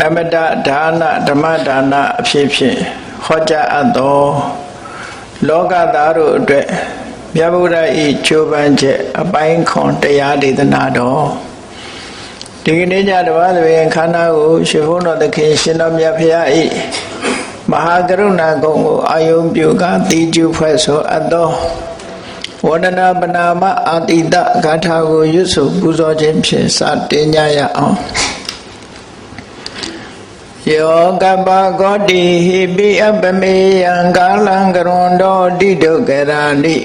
အမတဒါနဓမ္မဒါနအဖြစ်ဖြင့်ဟောကြားအပ်သောလောကသားတို့အတွက်မြတ်ဗုဒ္ဓ၏ကြိုးပမ်းချက်အပိုင်းခွန်တရားဒေသနာတော်ဒီကနေ့ညတပါးတွင်ခန္ဓာကိုရှင်ဘုန်းတော်သခင်ရှင်တော်မြတ်ဖရာ၏မဟာကရုဏာကုံကိုအာယုံပြုကာတိကျုဖွဲ့ဆိုအပ်သောဝန္ဒနာပနာမအာတိတဂါထာကိုရွတ်ဆိုပူဇော်ခြင်းဖြင့်စတင်ကြရအောင်ယောကပဂောတိဟိပိအပမေယံကာလံကရွန်တောတိဒုက္ခရာတိ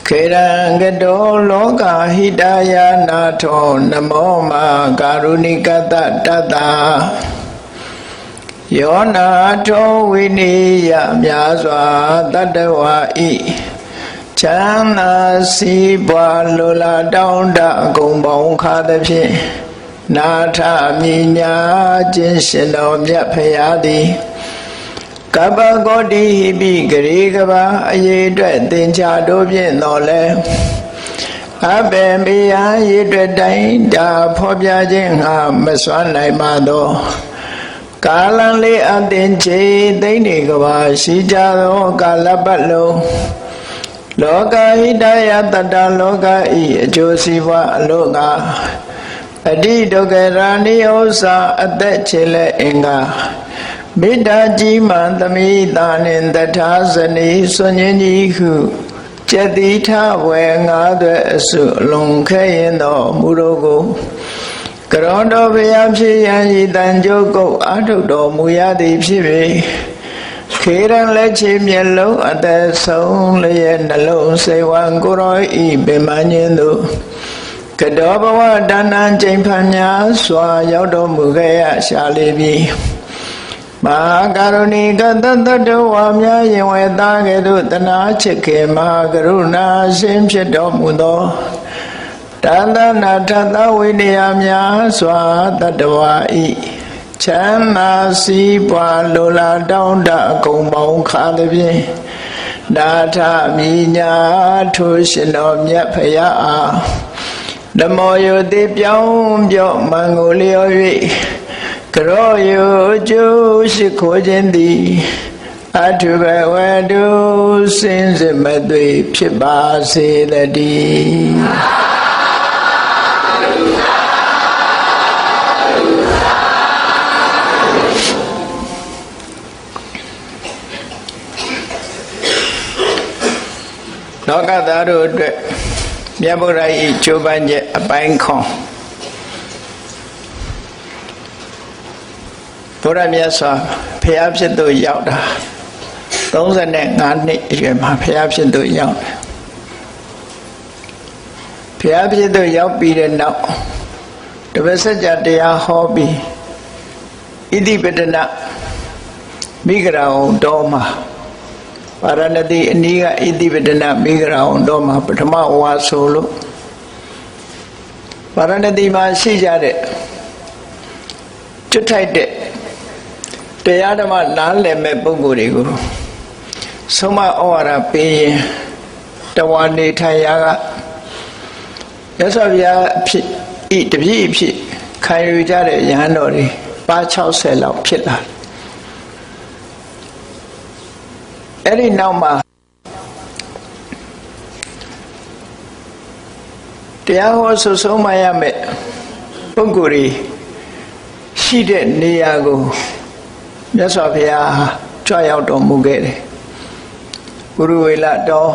ခေရံကတောလောကဟိတယနာထောနမောမာကာရုဏိကတတတယောနာထောဝိနိယမြာစွာတတဝါဤချမ်းသာစီးပွားလိုလားတောင်းတအကုန်ပေါင်းခါသဖြင့်နာထမြညာခြင်းရှင်တော်မြတ်ဖရာသည်ကပ္ပဂောတိဟိပိဂရေကဘာအရေအတွက်သင်္ချာတို့ဖြင့်တော်လဲအဘေမေယရေအတွက်တိုင်းတာဖော်ပြခြင်းငါမစွမ်းနိုင်ပါသောကာလံလေးအသင်္ချေသိမ့်နေကဘာရှိကြသောကာလပတ်လုံးလောကဟိတယတတလောကဤအကျိုးစီးပွားအလို့ကအတိဒုက္ခရာနိဥ္စာအသက်ချေလက်အင်္ဂါမေတ္တာကြီးမှန်သမိတာနှင့်တထာဇနီစွန်ញကြီးဟုကျက်တိထဝေငါးသွဲအစုလွန်ခဲရင်တော်မူတော်ကိုကရောတော်ဘုရားဖြစ်ရန်ဤတန်ကြိုးကုတ်အာထုတော်မူရသည်ဖြစ်ပေခေရန်လက်ချေမျက်လုံးအသက်ဆုံးလျက်နှလုံးစိတ်ဝံကိုရောဤပင်မညင်းသို့ကတောဘဝတဏ္ဍာကျိန်ဖန်များစွာရောက်တော်မူခဲ့ရရှာလေပြီမဟာကရုဏီကတတတဝါများရင်ဝဲသားကဲ့သို့တနာချစ်ခင်မဟာကရုဏာရှင်ဖြစ်တော်မူသောတန်တနာထသဝိနည်းများစွာတတဝါဤချမ်းသာစီးပွားလိုလားတောင်းတအကုန်ပေါင်းခါသဖြင့်နာထမြညာထိုရှင်တော်မြတ်ဖရာအားဓမ္မောယုတိပြောင်းပြော့မံကိုလျော်၍ကရောယုကျိုးရှိခိုးခြင်းသည်အထုဘဝတုစင်စစ်မသွေဖြစ်ပါစေတည်းလောကသားတို့အတွက်မြတ်ဗုဒ္ဓ၏ကြိုးပမ်းချက်အပိုင်းခွန်ဘုရားမြတ်စွာဘုရားဖြစ်သူရောက်တာ35နှစ်အရွယ်မှာဘုရားဖြစ်သူရောက်တယ်ဘုရားဖြစ်သူရောက်ပြီးတဲ့နောက်တပည့်စကြာတရားဟောပြီးဣတိပတနာမိဂရာဝံတော်မှာပါရဏတိအနီးကဣတိပတနာမိဂရာဝံတော်မှာပထမဝါဆိုလို့ပါရဏတိမှာရှိကြတဲ့ကျွတ်ထိုက်တဲ့တရားဓမ္မနားလည်မဲ့ပုဂ္ဂိုလ်တွေကိုဆုံးမဩဝါဒပေးရင်တဝါနေထိုင်ရာကမြတ်စွာဘုရားအဖြစ်ဤတပည့်အဖြစ်ခံယူကြတဲ့ယဟန်တော်တွေပါ60လောက်ဖြစ်လာအဲ့ဒီနောက်မှာတရားဟောဆိုဆုံးမရမယ်ပုဂ္ဂိုလ်တွေရှိတဲ့နေရာကိုမြတ်စွာဘုရားကြွရောက်တော်မူခဲ့တယ်ဂုရုဝေလတော်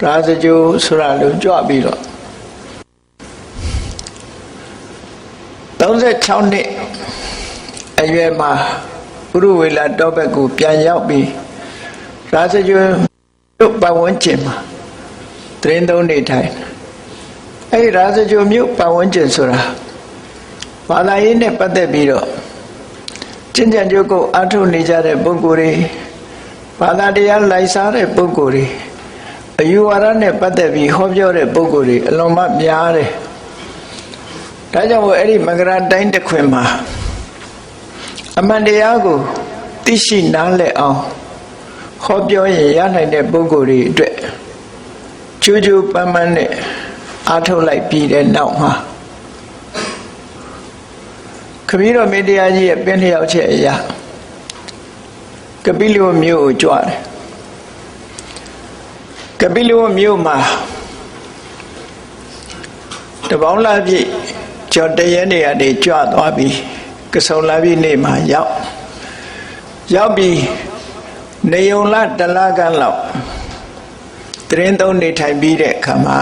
ရာဇဂိုဆိုတာလို့ကြွပြီးတော့36နှစ်အရွယ်မှာဂုရုဝေလတော်ဘက်ကိုပြန်ရောက်ပြီးရာဇဂိုမြို့ပတ်ဝန်းကျင်မှာသင်းသုံးနေထိုင်အဲဒီရာဇဂိုမြို့ပတ်ဝန်းကျင်ဆိုတာဘာသာရေးနဲ့ပတ်သက်ပြီးတော့ကျင့်ကြံကြိုးကိုအားထုတ်နေကြတဲ့ပုဂ္ဂိုလ်တွေဘာသာတရားလိုက်စားတဲ့ပုဂ္ဂိုလ်တွေအယူဝါဒနဲ့ပတ်သက်ပြီးဟောပြောတဲ့ပုဂ္ဂိုလ်တွေအလွန်မှများတယ်ဒါကြောင့်အဲ့ဒီမကရာတိုင်းတစ်ခွင်မှာအမှန်တရားကိုသိရှိနားလည်အောင်ဟောပြောရင်ရနိုင်တဲ့ပုဂ္ဂိုလ်တွေအတွက်ကျိုးကျိုးပန်းပန်းနဲ့အားထုတ်လိုက်ပြီးတဲ့နောက်မှာ ခမည်းတော်မေတ္တရားကြီးရဲ့ပင်လျောက်ချက်အရာကပိလဝမြို့ကိုကြွတယ်ကပိလဝမြို့မှာတပေါင်းလာပြည့်ကျော်တရဲနေရာတွေကြွသွားပြီးကဆုံလာပြည့်နေ့မှာရောက်ပြီးနေုံလတလကန်းလောက်တရင်သုံးနေထိုင်ပြီးတဲ့အခါမှာ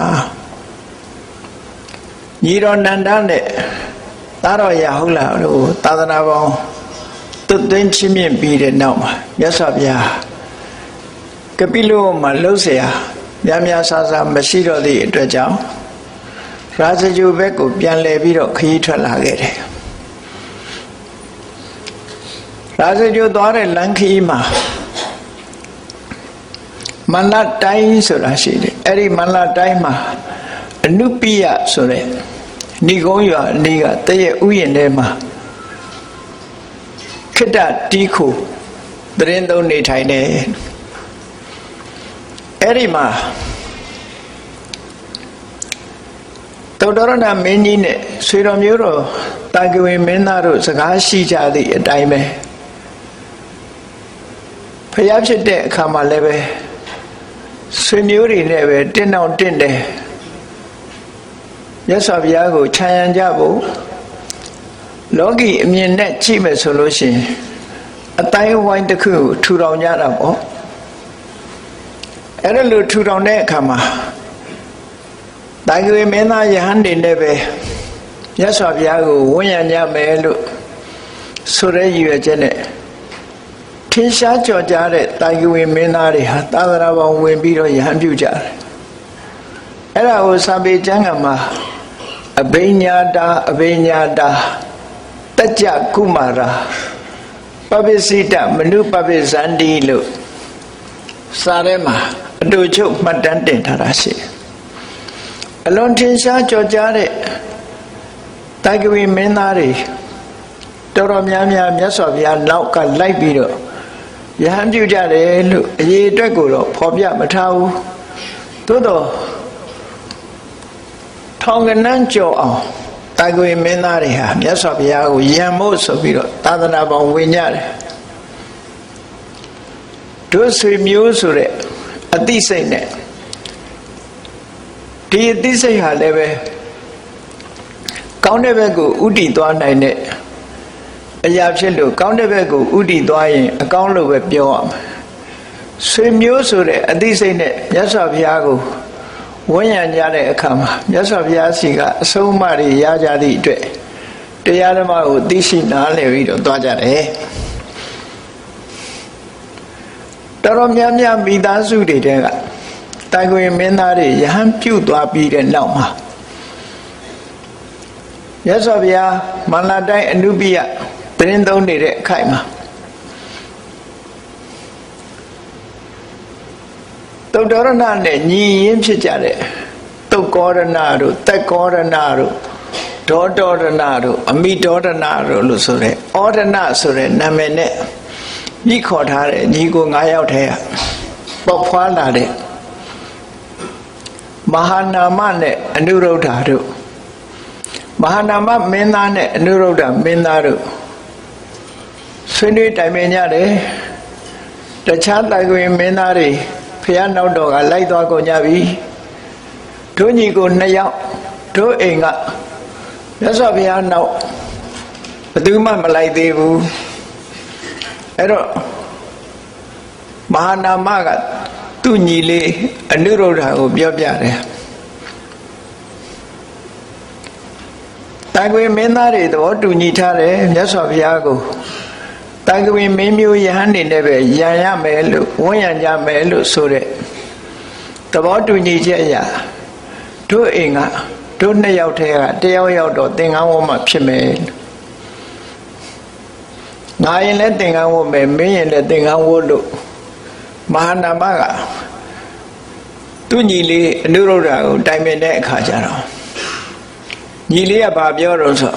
ညီတော်နန္ဒနဲ့သားတော်ရဟုတ်လားလို့သာသနာပေါင်းသွတ်သွင်းချင်းမြင့်ပြီးတဲ့နောက်မှာမြတ်စွာဘုရားကပိလဝမှာလှုပ်เสียများဆာမရှိတော့သည့်အတွက်ကြောင့်ရာဇဂုဘက်ကိုပြန်လည်ပြီးတော့ခရီးထွက်လာခဲ့တယ်ရာဇဂုသွားတဲ့လမ်းခရီးမှာမန္လတိုင်းဆိုတာရှိတယ်အဲ့ဒီမန္လတိုင်းမှာအနုပိယဆိုတဲ့ဏိကုံးရွာအနီးကတရဲ့ဥယျာဉ်ထဲမှာခိတ္တတီးခိုတရင်သုံးနေထိုင်တယ်အဲ့ဒီမှာသုတ္တရဏမင်းကြီးနဲ့ဆွေတော်မျိုးတော်တာကဝေမင်းသားတို့စကားရှိကြသည့်အတိုင်းပဲဖျားဖြစ်တဲ့အခါမှာလည်းပဲဆွေမျိုးတွေနဲ့ပဲတင်းအောင်တင့်တယ်မြတ်စွာဘုရားကိုခြံရံကြဖို့လောကီအမြင်နဲ့ကြည့်မယ်ဆိုလို့ရှိရင်အတိုင်းဝိုင်းတစ်ခုကိုထူထောင်ကြတာပေါ့အဲ့ဒါလို့ထူထောင်တဲ့အခါမှာတာဂဝေမင်းသားယဟန်တွေနဲ့ပဲမြတ်စွာဘုရားကိုဝန်းရံကြမယ်လို့ဆိုတဲ့ရည်ရွယ်ချက်နဲ့ထင်ရှားကြော်ကြားတဲ့တာဂဝေမင်းသားတွေဟာသာသနာပေါင်းဝင်ပြီးတော့ယဟန်ပြုကြတယ်အဲ့ဒါကိုစာပေကျမ်းဂန်မှာအဘိညာတာတကြ္ကြကုမာရာပပိစိတမနုပပိဇန္တိလို့စာထဲမှာအတူချုပ်မှတ်တမ်းတင်ထားတာရှိတယ်အလွန်ထင်ရှားကြော်ကြားတဲ့တာဂဝေမင်းသားတွေတော်တော်များမြတ်စွာဘုရားနောက်ကလိုက်ပြီးတော့ယဟန်ပြုကြတယ်လို့အရေးအတွက်ကိုတော့ဖော်ပြမထားဘူးသို့တော့ထောင်ကနန်းကြော်အောင်တာဂဝေမင်းသားတွေဟာမြတ်စွာဘုရားကိုယံမို့ဆိုပြီးတော့သာသနာပေါင်းဝင်ကြတယ်တို့ဆွေမျိုးဆိုတဲ့အသိစိတ်နဲ့ဒီအသိစိတ်ဟာလည်းပဲကောင်းတဲ့ဘက်ကိုဥတည်သွားနိုင်တဲ့အရာဖြစ်လို့ကောင်းတဲ့ဘက်ကိုဥတည်သွားရင်အကောင်းလို့ပဲပြောရမယ်ဆွေမျိုးဆိုတဲ့အသိစိတ်နဲ့မြတ်စွာဘုရားကိုဝန်းရံကြတဲ့အခါမှာမြတ်စွာဘုရားစီကအဆုံးအမတွေရကြသည့်အတွက်တရားဓမ္မကိုသိရှိနားလည်ပြီးတော့သွားကြတယ်တော်တော်များမိသားစုတွေတဲကတာဂဝေမင်းသားတွေယဟန်ပြုတ်သွားပြီးတဲ့နောက်မှာမြတ်စွာဘုရားမန္လတိုင်းအနုပိယတရင်သုံးနေတဲ့အခိုက်မှာသုတ္တရဏနဲ့ညီရင်းဖြစ်ကြတဲ့သုတ်ကောရဏတို့တက်ကောရဏတို့ဒေါတောရဏတို့အမိဒေါရဏတို့လို့ဆိုတဲ့ဩရဏဆိုတဲ့နာမည်နဲ့ညှိခေါ်ထားတဲ့ညီကို9ယောက်ထဲပေါက်ဖွာလာတဲ့မဟာနာမနဲ့အနုရုဒ္ဓတို့မဟာနာမမင်းသားနဲ့အနုရုဒ္ဓမင်းသားတို့ဆွေးနွေးတိုင်ပင်ကြတယ်တခြားတာဂဝေမင်းသားတွေဖះနောက်တော်ကလိုက်သွားကုန်ကြပြီတို့ညီကို2ယောက်တို့အိမ်ကမြတ်စွာဘုရားနောက်ဘယ်သူမှမလိုက်သေးဘူးအဲ့တော့မဟာနာမကသူ့ညီလေးအနုရုဒ္ဓကိုပြောပြတယ်တာဂဝေမင်းသားတွေသဘောတူညီထားတယ်မြတ်စွာဘုရားကိုတာဂဝေမင်းမျိုးယဟန်နေနဲ့ပဲယံရမယ်လို့ဝန်းရံကြမယ်လို့ဆိုတဲ့သဘောတူညီချက်အရတို့အိမ်ကတို့2ယောက်ထဲက1ယောက်ရောက်တော့သင်္ကန်းဝတ်မှဖြစ်မယ်ငါရင်လည်းသင်္ကန်းဝတ်မယ်မင်းရင်လည်းသင်္ကန်းဝတ်လို့မဟာနာမကသူ့ညီလေးအနုရုဒ္ဓကိုတိုင်ပင်တဲ့အခါကျတော့ညီလေးကဘာပြောတော့ဆို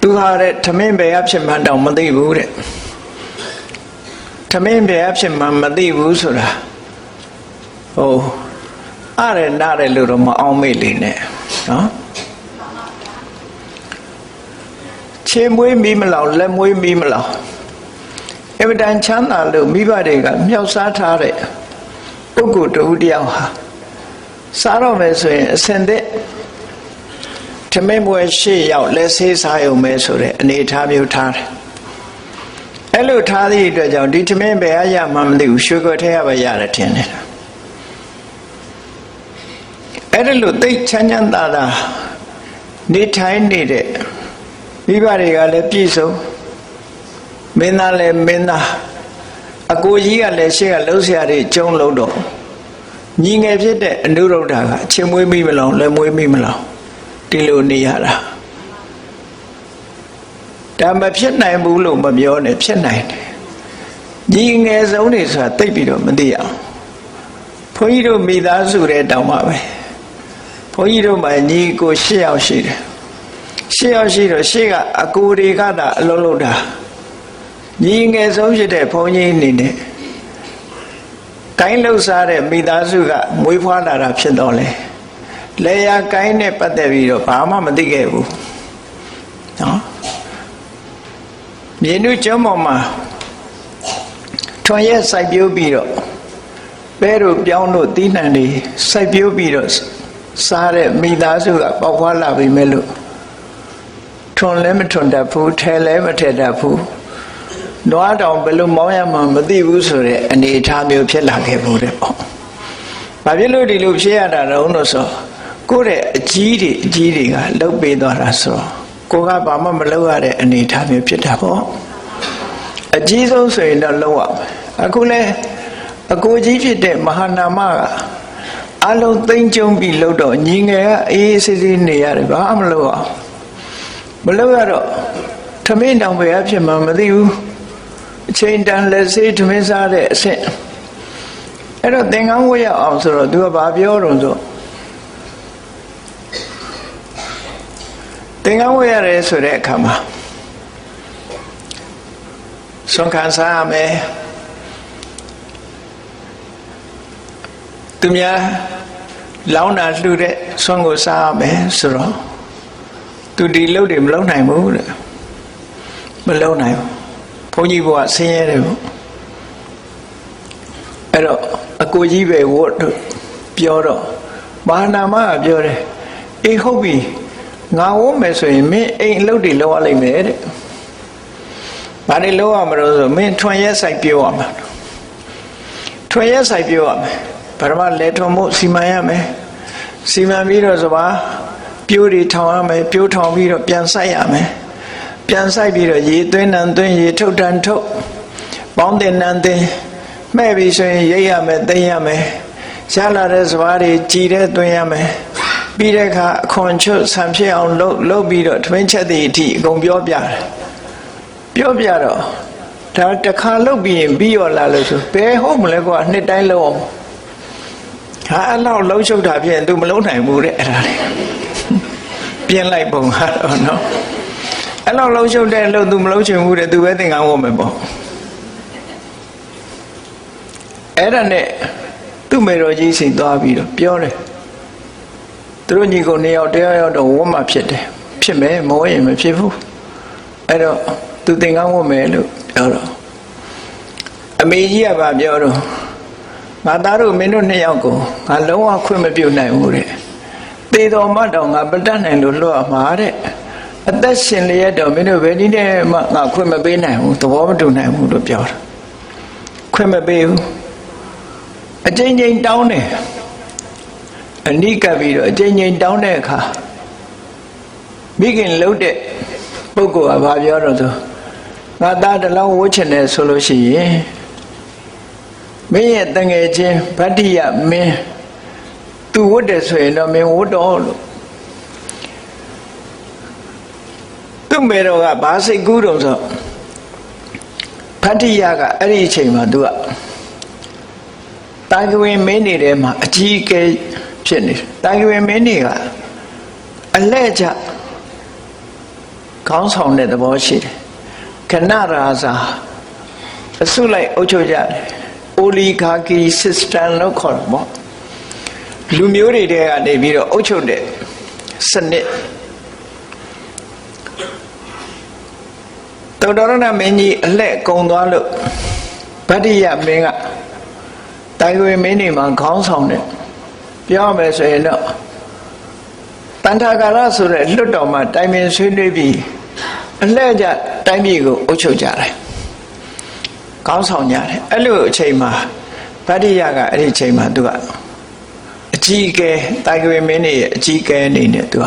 သူဟာတဲ့ထမင်းဘယ်အဖြစ်မှန်းတောင်မသိဘူးတဲ့ထမင်းဘယ်အဖြစ်မှန်းမသိဘူးဆိုတာဟိုအားရနားတယ်လို့တော့မအောင်မေ့လေနဲ့နော် ခြေမွေးမီးမလောင်လက်မွေးမီးမလောင်အမတန်ချမ်းသာလို့မိဘတွေကမြောက်စားထားတဲ့ပုဂ္ဂိုလ်တူတယောက်ဟာစားတော့မယ်ဆိုရင်အစင်သက်ထမင်းပွဲရှေ့ရောက်လက်ဆေးစားရုံပဲဆိုတဲ့အနေအထားမျိုးထားတယ်အဲ့လိုထားသည့်အတွက်ကြောင့်ဒီထမင်းဘယ်အရမှမသိဘူးရွှေကွက်ထဲကပဲရတယ်ထင်တယ်အဲ့ဒါလို့သိချမ်းချမ်းသာသာနေထိုင်နေတဲ့မိဘတွေကလည်းပြည့်စုံမင်းသားလည်းမင်းသားအကိုကြီးကလည်းရှေ့ကလှုပ်ရှားတွေကျုံလုံးတော့ညီငယ်ဖြစ်တဲ့အနုရုဒ္ဓကချင်းမွေးမိမလောင်လက်မွေးမိမလောင်ဒီလိုနေရတာဒါမဖြစ်နိုင်ဘူးလို့မပြောနဲ့ဖြစ်နိုင်တယ်ညီငယ်ဆုံးတွေဆိုတာသိပြီးတော့မသိအောင်ဘုန်းကြီးတို့မိသားစုတဲ့တောင်မှပဲဘုန်းကြီးတို့မှညီကို၈ယောက်ရှိတယ်၈ယောက်ရှိတော့ရှေ့ကအကိုတွေကသာအလုံးလုံးတာညီငယ်ဆုံးဖြစ်တဲ့ဘုန်းကြီးအနေနဲ့ကိုင်းလှုပ်ရှားတဲ့မိသားစုကမွေးဖွားလာတာဖြစ်တော့လေလေယာကိုင်းနဲ့ပတ်သက်ပြီးတော့ဘာမှမသိခဲ့ဘူးနော်မြေနုကျုံးပေါ်မှာထွန်ရက်စိုက်ပျိုးပြီးတော့ပဲတို့ပြောင်းတို့တီးနှံတွေစိုက်ပျိုးပြီးတော့စားတဲ့မိသားစုကပေါက်ဖွားလာပြီမဲ့လို့ထွန်လည်းမထွန်တတ်ဘူးထဲလည်းမထဲတတ်ဘူးနွားတောင်ဘယ်လိုမောင်းရမှမသိဘူးဆိုတဲ့အနေအထားမျိုးဖြစ်လာခဲ့ဘူးတဲ့ပေါ့။ဘာဖြစ်လို့ဒီလိုဖြစ်ရတာလဲလို့ဆိုကိုယ့်ရဲ့အကြီးတွေကလှုပ်ပေးသွားတာဆိုတော့ကိုကဘာမှမလုပ်ရတဲ့အနေအထားမျိုးဖြစ်တာပေါ့။အကြီးဆုံးဆိုရင်တော့လုပ်ရမယ်။အခုလဲအကိုကြီးဖြစ်တဲ့မဟာနာမကအလုံးသိမ့်ကျုံပြီးလှုပ်တော့ညီငယ်ကအေးဆေးဆေးနေရတယ်ဘာမှမလုပ်အောင်မလုပ်ရတော့ထမင်းတောင်ပဲအဖြစ်မှမသိဘူးအချိန်တန်လက်စေးထမင်းစားတဲ့အဆင့်အဲ့တော့သင်္ကန်းဝတ်ရအောင်ဆိုတော့သူကဘာပြောတော့ဆိုသင်္ကန်းဝတ်ရတယ်ဆိုတဲ့အခါမှာဆွမ်းခံစားရမယ်သူများလောင်းတာလှူတဲ့ဆွမ်းကိုစားရမယ်ဆိုတော့သူဒီလုပ်တယ်မလုပ်နိုင်ဘူးတဲ့မလုပ်နိုင်ဘူးဘုန်းကြီးဘုရားဆင်းရဲတယ်ပေါ့အဲ့တော့အကိုကြီးပဲဝတ်ပြောတော့ဘာနာမကပြောတယ်အေးဟုတ်ပြီငါဝတ်မယ်ဆိုရင်မင်းအိမ်အလုပ်တွေလုပ်ရလိမ့်မယ်တဲ့ဘာတွေလုပ်ရမလို့ဆိုမင်းထွန်ရက်ဆိုင်ပြောရမှာထွန်ရက်ဆိုင်ပြောရမယ်ပထမလက်ထုံမှုစီမံရမယ်စီမံပြီးတော့ဆိုပါပြိုးတွေထောင်ရမယ်ပြိုးထောင်ပြီးတော့ပြန်ဆိုင်ရမယ်ပြန်ဆိုင်ပြီးတော့ရေသွင်းနှံသွင်းရေထုတ်တန်းထုတ်ပေါင်းတင်နှံတင်မှဲ့ပြီးဆိုရင်ရိတ်ရမယ်သိမ်းရမယ်ရလာတဲ့စပါးတွေကြည်တဲ့သွင်းရမယ်ပြီးတဲ့အခါအခွန်ချွတ်ဆံဖြစ်အောင်လုပ်ပြီးတော့ထမင်းချက်သည့်အထိအကုန်ပြောပြတယ်ပြောပြတော့ဒါတစ်ခါလုပ်ပြီးရင်ပြီးရောလာလို့ဆိုဘယ်ဟုတ်မလဲကွာနှစ်တိုင်းလုပ်အောင်ဟာအဲ့လောက်လှုပ်ရှုပ်တာဖြစ်ရင် तू မလုံးနိုင်ဘူးတဲ့အဲ့ဒါလေပြင်းလိုက်ပုံကတော့နော်အဲ့လောက်လှုပ်ရှုပ်တဲ့လို့ तू မလုံးချင်ဘူးတဲ့ तू ပဲသင်္ကန်းဝတ်မယ်ပေါ့အဲ့ဒါနဲ့သူ့မေတော်ကြီးစိတ်သွားပြီးတော့ပြောတယ်သူတို့ညီကို2ယောက်တယောက်တော့ဝတ်မှဖြစ်တယ်ဖြစ်မယ်မဝတ်ရင်မဖြစ်ဘူးအဲ့တော့ तू သင်္ကန်းဝတ်မယ်လို့ပြောတော့အမေကြီးကပြောတော့ငါသားတို့မင်းတို့2ယောက်ကိုငါလုံးဝခွင့်မပြုနိုင်ဘူးတဲ့သေတော်မှတော့ငါပတတ်နိုင်လို့လွတ်ရမှာတဲ့အသက်ရှင်လျက်တော့မင်းတို့ဘယ်နည်းနဲ့မှငါခွင့်မပေးနိုင်ဘူးသဘောမတူနိုင်ဘူးလို့ပြောတာခွင့်မပေးဘူးအကျဉ်းချင်းတောင်းတယ်အနိကပ်ပြီးတော့အကျဉ်းချင်းတောင်းတဲ့အခါမိခင်လှုပ်တဲ့ပုဂ္ဂိုလ်ကဘာပြောတော့ဆိုငါသားတလောင်းဝှချင်တယ်ဆိုလို့ရှိရင်မင်းရဲ့တငယ်ချင်းဗတ္တိယမင်းသူဝတ်တယ်ဆိုရင်တော့မင်းဝတ်တော့လို့သူ့မေတော်ကဘာစိတ်ကူးတော့ဆိုဗတ္တိယကအဲ့ဒီအချိန်မှာသူကတာကဝင်မင်းနေထဲမှာအကြီးအကဲဖြစ်နေတာကဝင်မင်းနေကအလဲ့ကျခေါင်းဆောင်တဲ့သဘောရှိတယ်ခဏရာဇာအစုလိုက်အုပ်ချုပ်ကြတယ်oligarchy system လို့ခေါ်တယ်ပေါ့လူမျိုးတွေတဲကနေပြီးတော့အုပ်ချုပ်တဲ့စနစ် တောတော်ရဏမင်းကြီးအလှဲ့ကုံသွားလို့ဗတ္တိယမင်းကတိုင်ဝေမင်းနေမှာခေါင်းဆောင်တယ်ပြောမယ်ဆိုရင်တော့တန်ထာကာရဆိုတဲ့လွတ်တော်မှာတိုင်ပင်ဆွေးနွေးပြီးအလှဲ့ကြတိုင်းပြည်ကိုအုပ်ချုပ်ကြတယ်ခေါင်းဆောင်ကြတယ်အဲ့လိုအချိန်မှာဗတ္တိယကအဲ့ဒီအချိန်မှာသူကအကြီးအကဲတိုင်ဝေမင်းနေရဲ့အကြီးအကဲအနေနဲ့သူက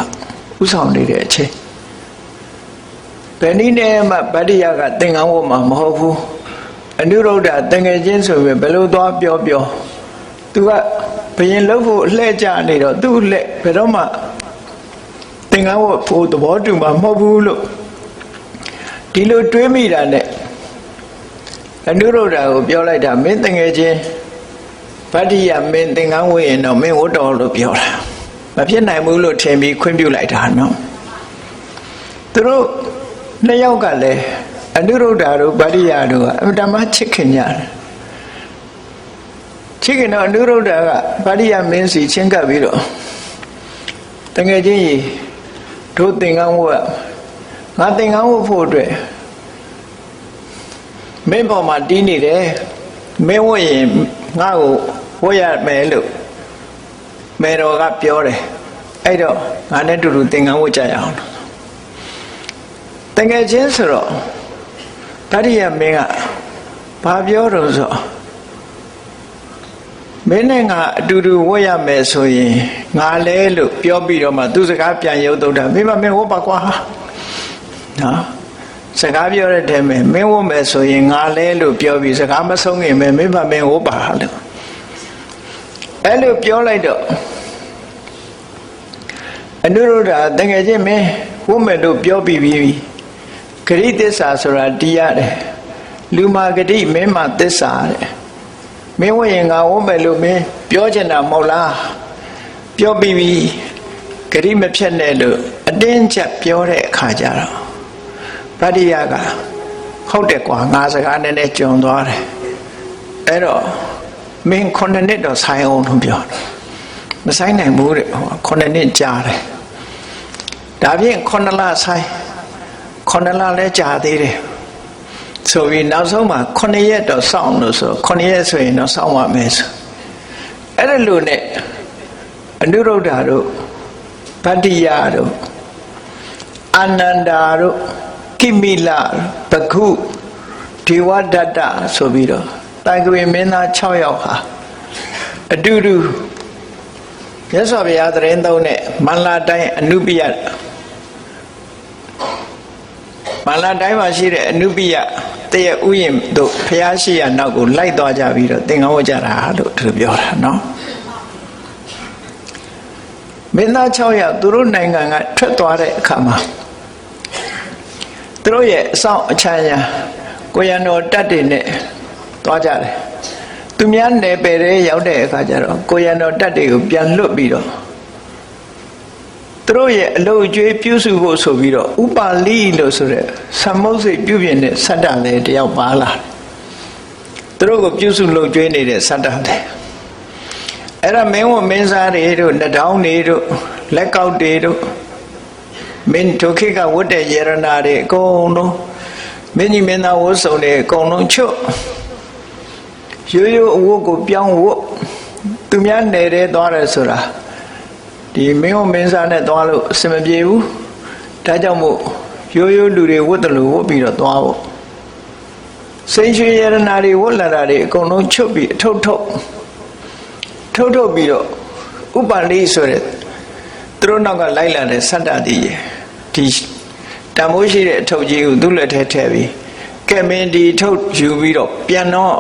ဥဆောင်နေတဲ့အချိန်ဘယ်နည်းနဲ့မှဗတ္တိယကသင်္ကန်းဝတ်မှာမဟုတ်ဘူးအနုရုဒ္ဓတန်ငယ်ချင်းဆိုပြီးဘယ်လိုသွားပြောသူကဘယင်လုပ်ဖို့လှဲ့ကြနေတော့သူ့လက်ဘယ်တော့မှသင်္ကန်းဝတ်ဖို့သဘောတူမှာမဟုတ်ဘူးလို့ဒီလိုတွေးမိတာနဲ့အနုရုဒ္ဓကိုပြောလိုက်တာမင်းတန်ငယ်ချင်းဗတ္တိယမင်းသင်္ကန်းဝတ်ရင်တော့မင်းဝတ်တော်လို့ပြောတာမဖြစ်နိုင်ဘူးလို့ထင်ပြီးခွင့်ပြုလိုက်တာနော်သူတို့နှစ်ယောက်ကလည်းအနုရုဒ္ဓတို့ဗတ္တိယတို့ကအမှန်တမ်းချစ်ခင်ကြတယ်ချစ်ခင်တော့အနုရုဒ္ဓကဗတ္တိယမင်းစီချင်းကပ်ပြီးတော့တကယ်ချင်းကြီးတို့သင်္ကန်းဝတ်ငါသင်္ကန်းဝတ်ဖို့အတွက်မင်းပေါ်မှာတီးနေတယ်မင်းဝတ်ရင်ငါ့ကိုဝတ်ရမယ်လို့မေတော်ကပြောတယ်အဲ့တော့ငါနဲ့တူတူသင်္ကန်းဝတ်ကြရအောင်တကယ်ချင်းဆိုတော့ဗတ္တိယမင်းကဘာပြောတော့ဆိုမင်းနဲ့ငါအတူတူဝတ်ရမယ်ဆိုရင်ငါလဲလို့ပြောပြီးတော့မှသူစကားပြန်ရုပ်တော့တာမင်းမဝတ်ပါကွာနော်စကားပြောတဲ့တည်းမင်းဝတ်မယ်ဆိုရင်ငါလဲလို့ပြောပြီးစကားမဆုံးခင်မင်းဝတ်ပါလို့အဲ့လိုပြောလိုက်တော့အနုရုဒ္ဓတကယ်ချင်းမင်းဝတ်မယ်လို့ပြောပြီးပြီဂရိသစ္စာဆိုတာတရားတယ်လူမာဂတိမင်းမှာသစ္စာတဲ့မင်းဝရင်ငါဝတ်မယ်လို့မင်းပြောချင်တာမဟုတ်လားပြောပြီးပြီဂရိမဖြတ်နဲ့လို့အတင်းချက်ပြောတဲ့အခါကျတော့ဗတ္တိယကဟုတ်တယ်ကွာငါစကားနည်းနည်းကြုံသွားတယ်အဲ့တော့မင်း9နှစ်တော့ဆိုင်အောင်လို့ပြောတယ်မဆိုင်နိုင်ဘူးတဲ့9နှစ်ကြာတယ်ဒါဖြင့်9လဆိုင်9လလည်းကြာသေးတယ်ဆိုပြီးနောက်ဆုံးမှာ9ရက်တော့စောင့်လို့ဆို9ရက်ဆိုရင်တော့စောင့်ရမယ်ဆိုအဲ့ဒါလို့နဲ့အနုရုဒ္ဓတို့ဗတ္တိယတို့အာနန္ဒာတို့ကိမိလဘဂုဒေဝဒတ္တဆိုပြီးတော့တိုင်ကဝေမင်းသား6ယောက်ဟာအတူတူမြတ်စွာဘုရားသရင်သုံးတဲ့မန္လာတိုင်းအနုပိယမန္လာတိုင်းမှာရှိတဲ့အနုပိယတရဥယျာဉ်တို့ဘုရားရှိရာနောက်ကိုလိုက်သွားကြပြီးတော့သင်္ကန်းဝတ်ကြတာလို့သူပြောတာနော်မင်းသား6ယောက်သူတို့နိုင်ငံကထွက်သွားတဲ့အခါမှာသူတို့ရဲ့အဆောင်အချမ်းရကိုရံတော်တပ်တွေနဲ့သွားကြတယ်သူများနယ်ပယ်တွေရောက်တဲ့အခါကျတော့ကိုရံတော်တပ်တွေကိုပြန်လွတ်ပြီးတော့သူတို့ရဲ့အလုပ်အကျွေးပြုစုဖို့ဆိုပြီးတော့ဥပါလိလို့ဆိုတဲ့သမုတ်စိတ်ပြုပြင်တဲ့စတ္တလည်းတယောက်ပါလာသူတို့ကိုပြုစုလုပ်ကျွေးနေတဲ့စတ္တလည်းအဲ့ဒါမင်းဝမင်းစားတွေတို့နှထောင်းတွေတို့လက်ကောက်တွေတို့မင်းဒုက္ခိကဝတ်တဲ့ယေရနာတွေအကုန်လုံးမင်းကြီးမင်းသားဝတ်စုံတွေအကုန်လုံးချွတ်ရိုးရိုးအဝတ်ကိုပြောင်းဝတ်သူများနေတဲ့သွားတယ်ဆိုတာဒီမင်းဝမင်းစားနဲ့သွားလို့အဆင်မပြေဘူးဒါကြောင့်မို့ရိုးရိုးလူတွေဝတ်တယ်လို့ဝတ်ပြီးတော့သွားဖို့စိန်ရွှေယေရနာတွေဝတ်လာတာတွေအကုန်လုံးချွတ်ပြီးထုတ်ပြီးတော့ဥပါလိဆိုတဲ့သူတို့နောက်ကလိုက်လာတဲ့စတ္တတိရဲ့ဒီတန်ဖိုးရှိတဲ့အထုပ်ကြီးကိုသူ့လက်ထဲထည့်ပြီးကဲမင်းဒီထုတ်ယူပြီးတော့ပြန်တော့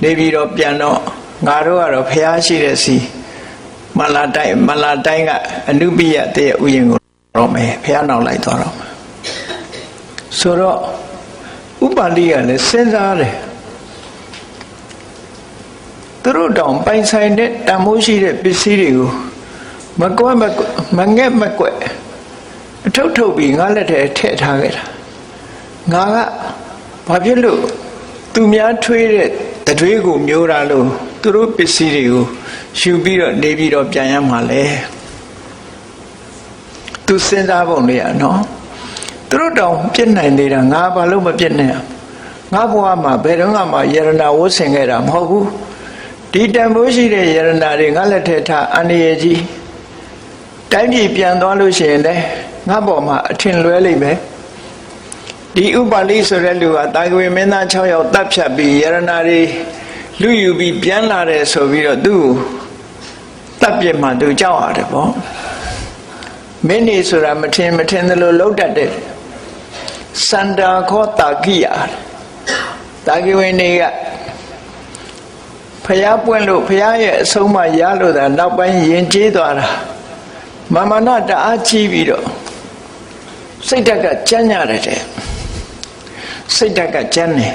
နေပြီးတော့ပြန်တော့ငါတို့ကတော့ဖျားရှိတဲ့စီမလာတိုင်းကအနုပိယတရဥယျာဉ်ကိုတော့မယ်ဖျားနောက်လိုက်သွားတော့ဆိုတော့ဥပါလိကလည်းစဉ်းစားတယ်သူတို့တောင်ပိုင်ဆိုင်တဲ့တန်ဖိုးရှိတဲ့ပစ္စည်းတွေကိုမကွက်မငဲ့မကွက်အထုတ်ပြီးငါလက်ထဲထည့်ထားခဲ့တာငါကဘာဖြစ်လို့သူများထွေးတဲ့တတွေးကိုမျိုးတာလို့သူတို့ပစ္စည်းတွေကိုယူပြီးတော့နေပြီးတော့ပြန်ရမှာလဲသူစဉ်းစားပုံလေးရနော် သူတို့တောင်ပြစ်နိုင်သေးတာငါဘာလို့မပြစ်နိုင်ငါဘဝမှာဘယ်တော့မှယရနာဝတ်ဆင်ခဲ့တာမဟုတ်ဘူးဒီတန်ဖိုးရှိတဲ့ယရနာတွေငါလက်ထက်ထားအန္တရာယ်ကြီးတိုင်းပြည်ပြန်သွားလို့ရှိရင်လည်းငါပေါ်မှာအထင်လွဲလိမ့်မယ်ဒီဥပါလိဆိုတဲ့လူကတာဂဝေမင်းသား6ယောက်တပ်ဖြတ်ပြီးယရနာတွေလူယူပြီးပြန်လာတယ်ဆိုပြီးတော့သူ့တပ်ပြစ်မှသူကြောက်ရတယ်ပေါ့မင်းနေဆိုတာမထင်သလိုလှုပ်တတ်တယ်စန္ဒာခောတာကိယတာဂဝေနေကဖျားပွင့်လို့ဖျားရဲ့အဆုံးမရလို့သာနောက်ပိုင်းယဉ်ကျေးသွားတာမာမနတအားကြီးပြီးတော့စိတ်ဓာတ်ကကြမ်းကြတယ်တဲ့စိတ်ဓာတ်ကကြမ်းတယ်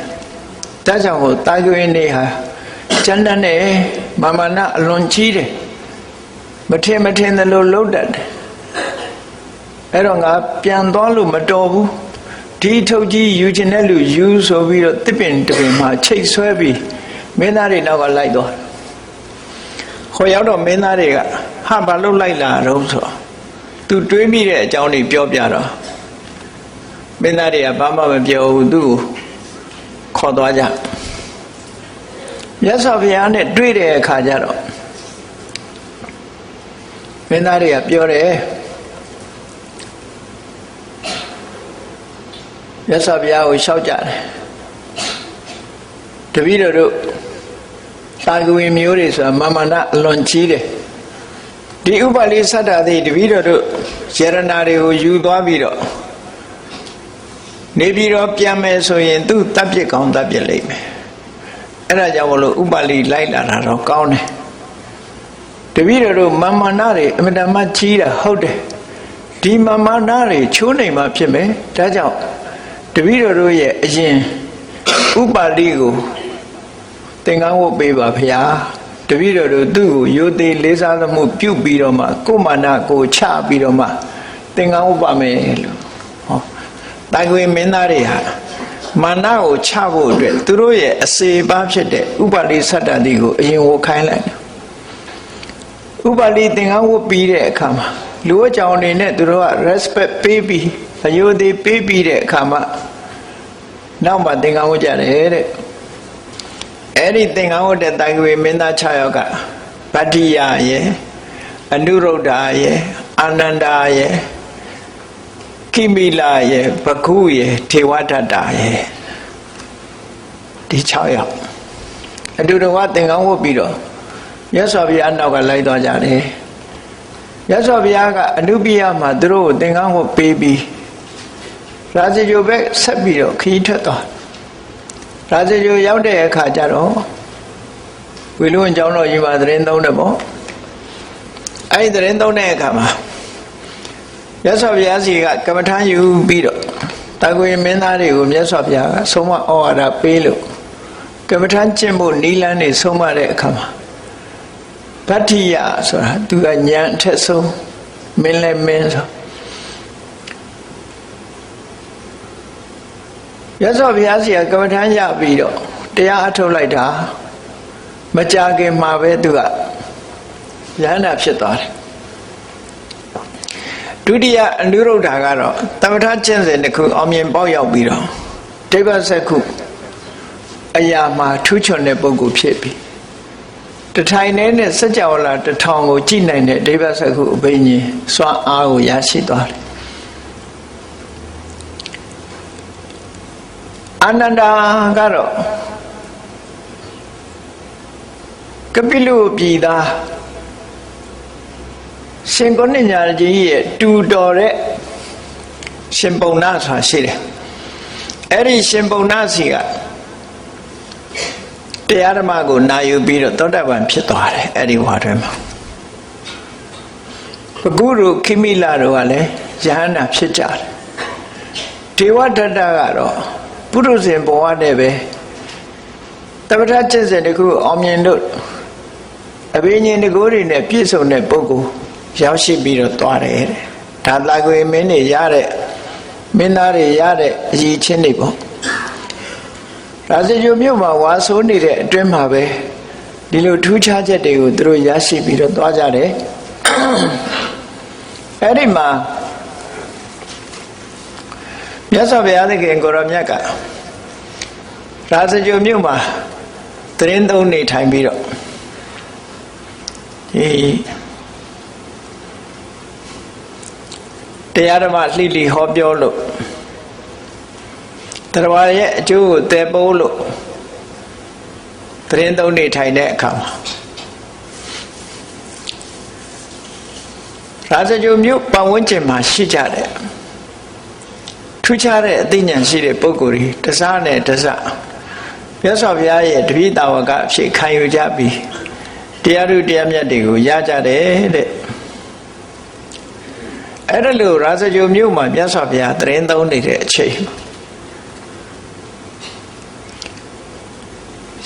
ဒါကြောင့်ဟိုတာဂဝေနေဟာကြမ်းတဲ့မာမနအလွန်ကြီးတယ်မထင်သလိုလှုပ်တတ်တယ်အဲ့တော့ငါပြန်သွားလို့မတော်ဘူးဒီထုတ်ကြီးယူခြင်းတဲ့လူယူဆိုပြီးတော့တစ်ပင်မှာချိတ်ဆွဲပြီးမင်းသားတွေနောက်ကလိုက်သွားခေါ်ရောက်တော့မင်းသားတွေကဟာဘာလို့လိုက်လာတော့ဆိုသူတွေးမိတဲ့အကြောင်းတွေပြောပြတော့မင်းသားတွေကဘာမှမပြောဘူးသူ့ကိုခေါ်သွားကြမြတ်စွာဘုရားနဲ့တွေ့တဲ့အခါကျတော့မင်းသားတွေကပြောတယ်မြတ်စွာဘုရားကိုလျှောက်ကြတယ်တပည့်တော်တို့တာဂဝေမျိုးတွေဆိုတာမာမနအလွန်ကြီးတယ်ဒီဥပါလိသတ္တသည်တပည့်တော်တို့ယရနာတွေကိုယူသွားပြီးတော့နေပြီးတော့ပြန်မယ်ဆိုရင်သူ့တပ်ပြစ်ကောင်းတပ်ပြစ်လိမ့်မယ်အဲ့ဒါကြောင့်မလို့ဥပါလိလိုက်လာတာတော့ကောင်းတယ်တပည့်တော်တို့မာမနတွေအမြဲတမ်းကြီးတာဟုတ်တယ်ဒီမာမနတွေချိုးနေမှဖြစ်မယ်ဒါကြောင့်တပည့်တော်တို့ရဲ့အရင်ဥပါလိကိုသင်္ကန်းဝတ်ပေးပါဖျားတပည့်တော်တို့သူ့ကိုရိုသေလေးစားသမှုပြုပြီးတော့မှကိုမာနကိုချပြီးတော့မှသင်္ကန်းဝတ်ပါမယ်လို့ဟောတာဂဝေမင်းသားတွေဟာမာနကိုချဖို့အတွက်သူတို့ရဲ့အစေပါဖြစ်တဲ့ဥပါလိသတ္တတိကိုအရင်ဝတ်ခိုင်းလိုက်ဥပါလိသင်္ကန်းဝတ်ပြီးတဲ့အခါမှာလူအကြောင်းအနေနဲ့သူတို့က respect ပေးပြီးအယုဒိပေးပြီးတဲ့အခါမှာနောက်မှသင်္ကန်းဝတ်ကြတယ်တဲ့အဲ့ဒီသင်္ကန်းဝတ်တဲ့တာဂဝေမင်းသား6ယောက်ကဗတ္တိယရဲ့အနုရုဒ္ဓရဲ့အာနန္ဒာရဲ့ခိမိလရဲ့ဘကုရဲ့ထေဝဒတ္တရဲ့ဒီ6ယောက်အတူတူကသင်္ကန်းဝတ်ပြီးတော့မြတ်စွာဘုရားနောက်ကလိုက်သွားကြတယ်မြတ်စွာဘုရားကအနုပိယမှာသူတို့ကိုသင်္ကန်းဝတ်ပေးပြီးရာဇဂိုဘက်ဆက်ပြီးတော့ခရီးထွက်သွားရာဇဂိုရောက်တဲ့အခါကျတော့ဝေလူဝန်ကျောင်းတော်ကြီးမှာသတင်းသုံးတယ်ပေါ့အဲဒီသတင်းသုံးတဲ့အခါမှာမြတ်စွာဘုရားစီကကမ္မထာယူပြီးတော့တာဂဝေမင်းသားတွေကိုမြတ်စွာဘုရားကဆုံးမဩဝါဒပေးလို့ကမ္မထာကျင့်ဖို့နီလန်းနေဆုံးမတဲ့အခါမှာဗတ္တိယဆိုတာသူကဉာဏ်အထက်ဆုံးမင်းလည်းမင်းဆိုရသော်ဘုရားစီကကမ္မထာရပြီးတော့တရားအထုတ်လိုက်တာမကြာခင်မှာပဲသူကယန္တာဖြစ်သွားတယ်ဒုတိယအနုရုဒ္ဓကတော့သမထကျင့်စဉ်တစ်ခုအောင်မြင်ပေါက်ရောက်ပြီးတော့ဒိဗ္ဗစက္ခုအရာမှာထူးချွန်တဲ့ပုဂ္ဂိုလ်ဖြစ်ပြီးတထိုင်နဲ့စัจ java လာ1000ကိုကြည့်နိုင်တဲ့ဒိဗ္ဗစက္ခုအဘိညာဉ်စွမ်းအားကိုရရှိသွားတယ်အာနန္ဒာကတော့ကပိလုပြည်သားရှင်ကုဏ္ဏညာကြီးရဲ့တူတော်တဲ့ရှင်ပုံနာဆိုတာရှိတယ်အဲ့ဒီရှင်ပုံနာစီကတရားဓမ္မကိုနာယူပြီးတော့သောတာပန်ဖြစ်သွားတယ်အဲ့ဒီဝါတွင်မှာဘဂုရုခိမိလတို့ကလည်းယဟန္တာဖြစ်ကြတယ်ဒေဝဒတ္တကတော့ပုရုဇဉ်ဘဝနဲ့ပဲတပ္ပထကျင့်စဉ်တစ်ခုအောင်မြင်လို့အဘိညာဉ်တကိုးတွေနဲ့ပြည့်စုံတဲ့ပုဂ္ဂိုလ်ရောက်ရှိပြီးတော့သွားတယ်တဲ့ဒါတာဂဝေမင်းတွေရတဲ့မင်းသားတွေရတဲ့အရည်ချင်းတွေပေါ့ရာဇဂိုမြို့မှာဝါဆိုးနေတဲ့အတွင်းမှာပဲဒီလိုထူးခြားချက်တွေကိုသူတို့ရရှိပြီးတော့သွားကြတယ်အဲ့ဒီမှာ မြတ်စွာဘုရားသခင်ကိုရောမြတ်ကရာဇဂြိုဟ်မြို့မှာသီတင်းသုံးနေထိုင်ပြီးတော့တရားဓမ္မလှိလိဟောပြောလို့တရားရဲ့အကျိုးကိုသယ်ပိုးလို့သီတင်းသုံးနေထိုင်တဲ့အခါမှာရာဇဂြိုဟ်မြို့ပတ်ဝန်းကျင်မှာရှိကြတယ်ထူးခြားတဲ့အသိဉာဏ်ရှိတဲ့ပုဂ္ဂိုလ်တွေတစားနဲ့တစားမြတ်စွာဘုရားရဲ့တပည့်တော်ဝကအဖြစ်ခံယူကြပြီးတရားဓုတရားမြတ်တွေကိုရကြတယ်တဲ့အဲ့ဒါလို့ရာဇဂြိုဟ်မြို့မှာမြတ်စွာဘုရားသီတင်းသုံးနေတဲ့အချိန်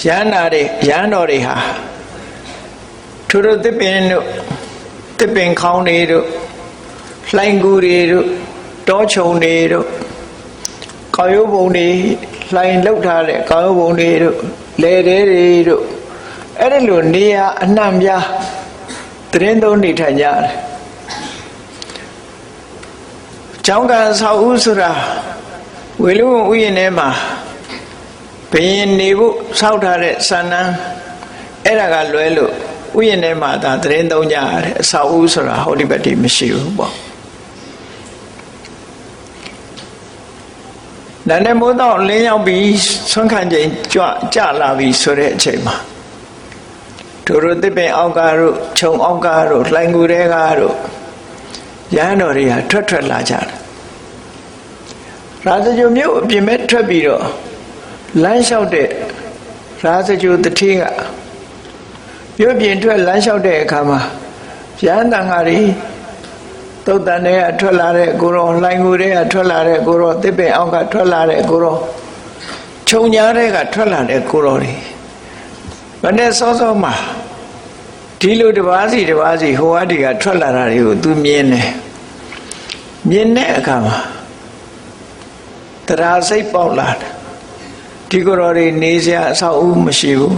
ရဟန်းတော်တွေဟာထိုတို့သစ်ပင်တို့သစ်ပင်ခေါင်းတွေတို့လှိုင်ကူတွေတို့တောချုံတွေတို့ကောက်ရိုးပုံတွေလှိုင်လောက်ထားတဲ့ကောက်ရိုးပုံတွေတို့လေတဲတွေတို့အဲ့ဒါလိုနေရာအနှံ့ပြားသီတင်းသုံးနေထိုင်ကြတယ်ကျောင်းကန်ဆောက်ဦးဆိုတာဝေလူဥယျာဉ်ထဲမှာဘယင်နေဖို့ဆောက်ထားတဲ့စံနန်းအဲ့ဒါကလွဲလို့ဥယျာဉ်ထဲမှာဒါသီတင်းသုံးကြရတယ်အဆောက်ဦးဆိုတာဟောဒီဘက်တိမရှိဘူးပေါ့နာနေမိုးတော့လင်းရောက်ပြီးဆွမ်းခံချိန်ကြလာပြီဆိုတဲ့အချိန်မှာတို့သစ်ပင်အောက်ကတို့ခြုံအောက်ကတို့လှိုင်ကူတဲကတို့ရဟန်းတော်တွေကထွက်လာကြတယ်ရာဇဂြိုဟ်မြို့အပြင်မဲ့ထွက်ပြီးတော့လမ်းလျှောက်တဲ့ရာဇဂြိုဟ်တတိကမြို့ပြင်ထွက်လမ်းလျှောက်တဲ့အခါမှာရဟန်းတန်ဃာတွေသုတ်တန်တွေကထွက်လာတဲ့ကိုရောလှိုင်ကူတွေကထွက်လာတဲ့ကိုရောသစ်ပင်အောက်ကထွက်လာတဲ့ကိုရောခြုံညာတွေကထွက်လာတဲ့ကိုရောတွေမနေ့စောစောမှာဒီလိုတပါးစီဟိုဟာဒီကထွက်လာတာတွေကိုသူမြင်တယ်မြင်တဲ့အခါမှာတရားစိတ်ပေါက်လာတယ်ဒီကိုရောတွေနေစရာအဆောက်အဦမရှိဘူး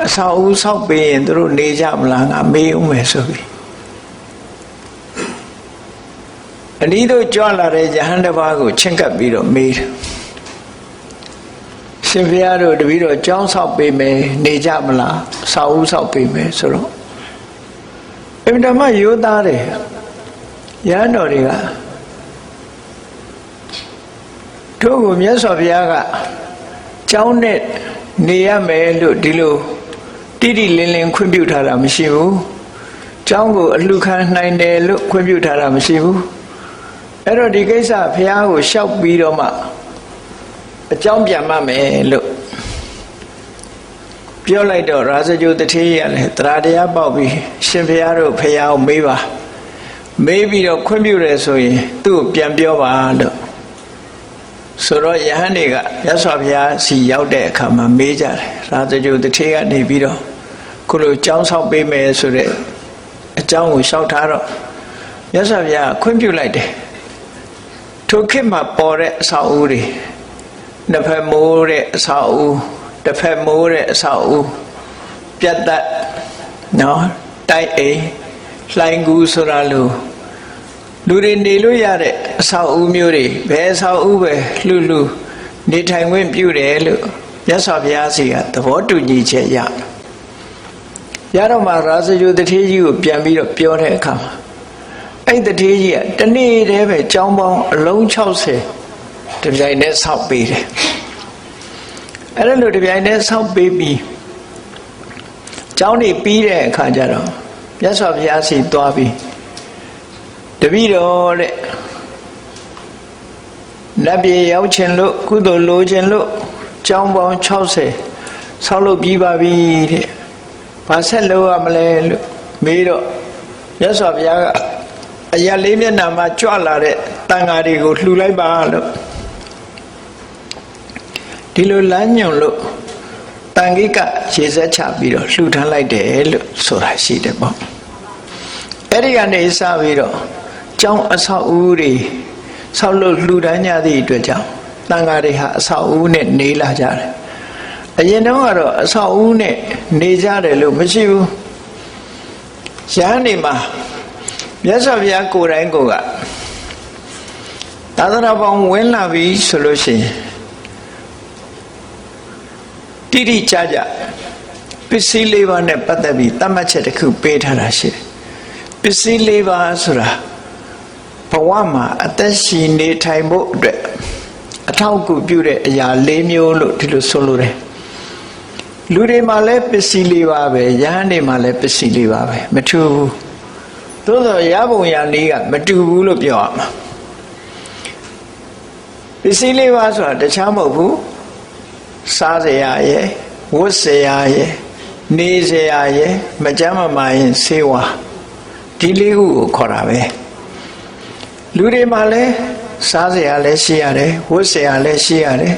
အဆောက်အဦဆောက်ပေးရင်သူတို့နေကြမလားငါမေးဦးမယ်ဆိုပြီးအနည်းတို့ကြွလာတဲ့ယဟန်တစ်ပါးကိုချင့်ကပ်ပြီးတော့မေးတယ်ရှင်ဘုရားတို့တပည့်တော်ကျောင်းဆောက်ပေးမယ်နေကြမလားဆောက်ဦးဆောက်ပေးမယ်ဆိုတော့အမြဲတမ်းရိုးသားတယ်ယဟန်တော်တွေကတို့ကိုမြတ်စွာဘုရားကကျောင်းနဲ့နေရမယ်လို့ဒီလိုတိတိလင်းလင်းခွင့်ပြုထားတာမရှိဘူးကျောင်းကိုအလှခံနိုင်တယ်လို့ခွင့်ပြုထားတာမရှိဘူးအဲ့တော့ဒီကိစ္စဘုရားကိုလျှောက်ပြီးတော့မှအကြောင်းပြန်မှမယ်လို့ပြောလိုက်တော့ရာဇဂြိုဟ်တထေးရလည်းတရားတရားပေါက်ပြီးရှင်ဘုရားတို့ဘုရားကိုမေးပါမေးပြီးတော့ခွင့်ပြုတယ်ဆိုရင်သူ့ကိုပြန်ပြောပါလို့ဆိုတော့ယဟန်တွေကမြတ်စွာဘုရားစီရောက်တဲ့အခါမှာမေးကြတယ်ရာဇဂြိုဟ်တထေးကနေပြီးတော့ခုလိုကျောင်းဆောက်ပေးမယ်ဆိုတဲ့အကြောင်းကိုလျှောက်ထားတော့မြတ်စွာဘုရားခွင့်ပြုလိုက်တယ်ထိုခေတ်မှာပေါ်တဲ့အဆောက်အဦတွေနှစ်ဖက်မိုးတဲ့အဆောက်အဦတစ်ဖက်မိုးတဲ့အဆောက်အဦပြတ်သက်နော်တိုက်အိမ်လှိုင်ကူဆိုတာလို့လူတွေနေလို့ရတဲ့အဆောက်အဦမျိုးတွေဘယ်အဆောက်အဦပဲလှနေထိုင်ခွင့်ပြုတယ်လို့မြတ်စွာဘုရားစီကသဘောတူညီချက်ရတော့မှရာဇဂြိုဟ်တထေးကြီးကိုပြန်ပြီးတော့ပြောတဲ့အခါမှာအဲ့တထေးကြီးကတနေ့တည်းပဲကျောင်းပေါင်းအလုံး60တပြိုင်တည်းဆောက်ပေးတယ်အဲ့ဒါလို့တပြိုင်တည်းဆောက်ပေးပြီးကျောင်းနေပြီးတဲ့အခါကျတော့မြတ်စွာဘုရားစီသွားပြီးတပည့်တော်တဲ့နတ်ပြည်ရောက်ခြင်းလို့ကုသိုလ်လိုခြင်းလို့ကျောင်းပေါင်း60ဆောက်လုပ်ပြီးပါပြီတဲ့ဘာဆက်လုပ်ရမလဲလို့မေးတော့မြတ်စွာဘုရားကအရာလေးမျက်နှာမှာကြွလာတဲ့တန်ဃာတွေကိုလှူလိုက်ပါလို့ဒီလိုလမ်းညွန်လို့တန်ခိကရေစက်ချပြီးတော့လှူထမ်းလိုက်တယ်လို့ဆိုတာရှိတယ်ပေါ့အဲ့ဒီကနေစပြီးတော့ကျောင်းအဆောက်အဦတွေဆောက်လို့လှူဒန်းကြသည့်အတွက်ကြောင့်တန်ဃာတွေဟာအဆောက်အဦနဲ့နေလာကြတယ်အရင်တော့ကတော့အဆောက်အဦနဲ့နေကြတယ်လို့မရှိဘူးရဟန်းတွေမှာမြတ်စွာဘုရားကိုယ်တိုင်ကသာ သာသနာပေါင်းဝင်လာပြီဆိုလို့ရှိရင်တိတိကျကျပစ္စည်း၄ပါးနဲ့ပတ်သက်ပြီးသတ်မှတ်ချက်တစ်ခုပေးထားတာရှိတယ်ပစ္စည်း၄ပါးဆိုတာဘဝမှာအသက်ရှင်နေထိုင်ဖို့အတွက်အထောက်အကူပြုတဲ့အရာ၄မျိုးလို့ဒီလိုဆိုလိုတယ်လူတွေမှာလည်းပစ္စည်း၄ပါးပဲယဟန်တွေမှာလည်းပစ္စည်း၄ပါးပဲမတူဘူးသို့သောရပုံရနည်းကမတူဘူးလို့ပြောရမှာပစ္စည်း၄ပါးဆိုတာတခြားမဟုတ်ဘူးစားစရာရယ်ဝတ်စရာရယ်နေစရာရယ်မကြမ်းမမာရင်ဆေးဝါးဒီလေးခုကိုခေါ်တာပဲလူတွေမှာလည်းစားစရာလည်းရှိရတယ်ဝတ်စရာလည်းရှိရတယ်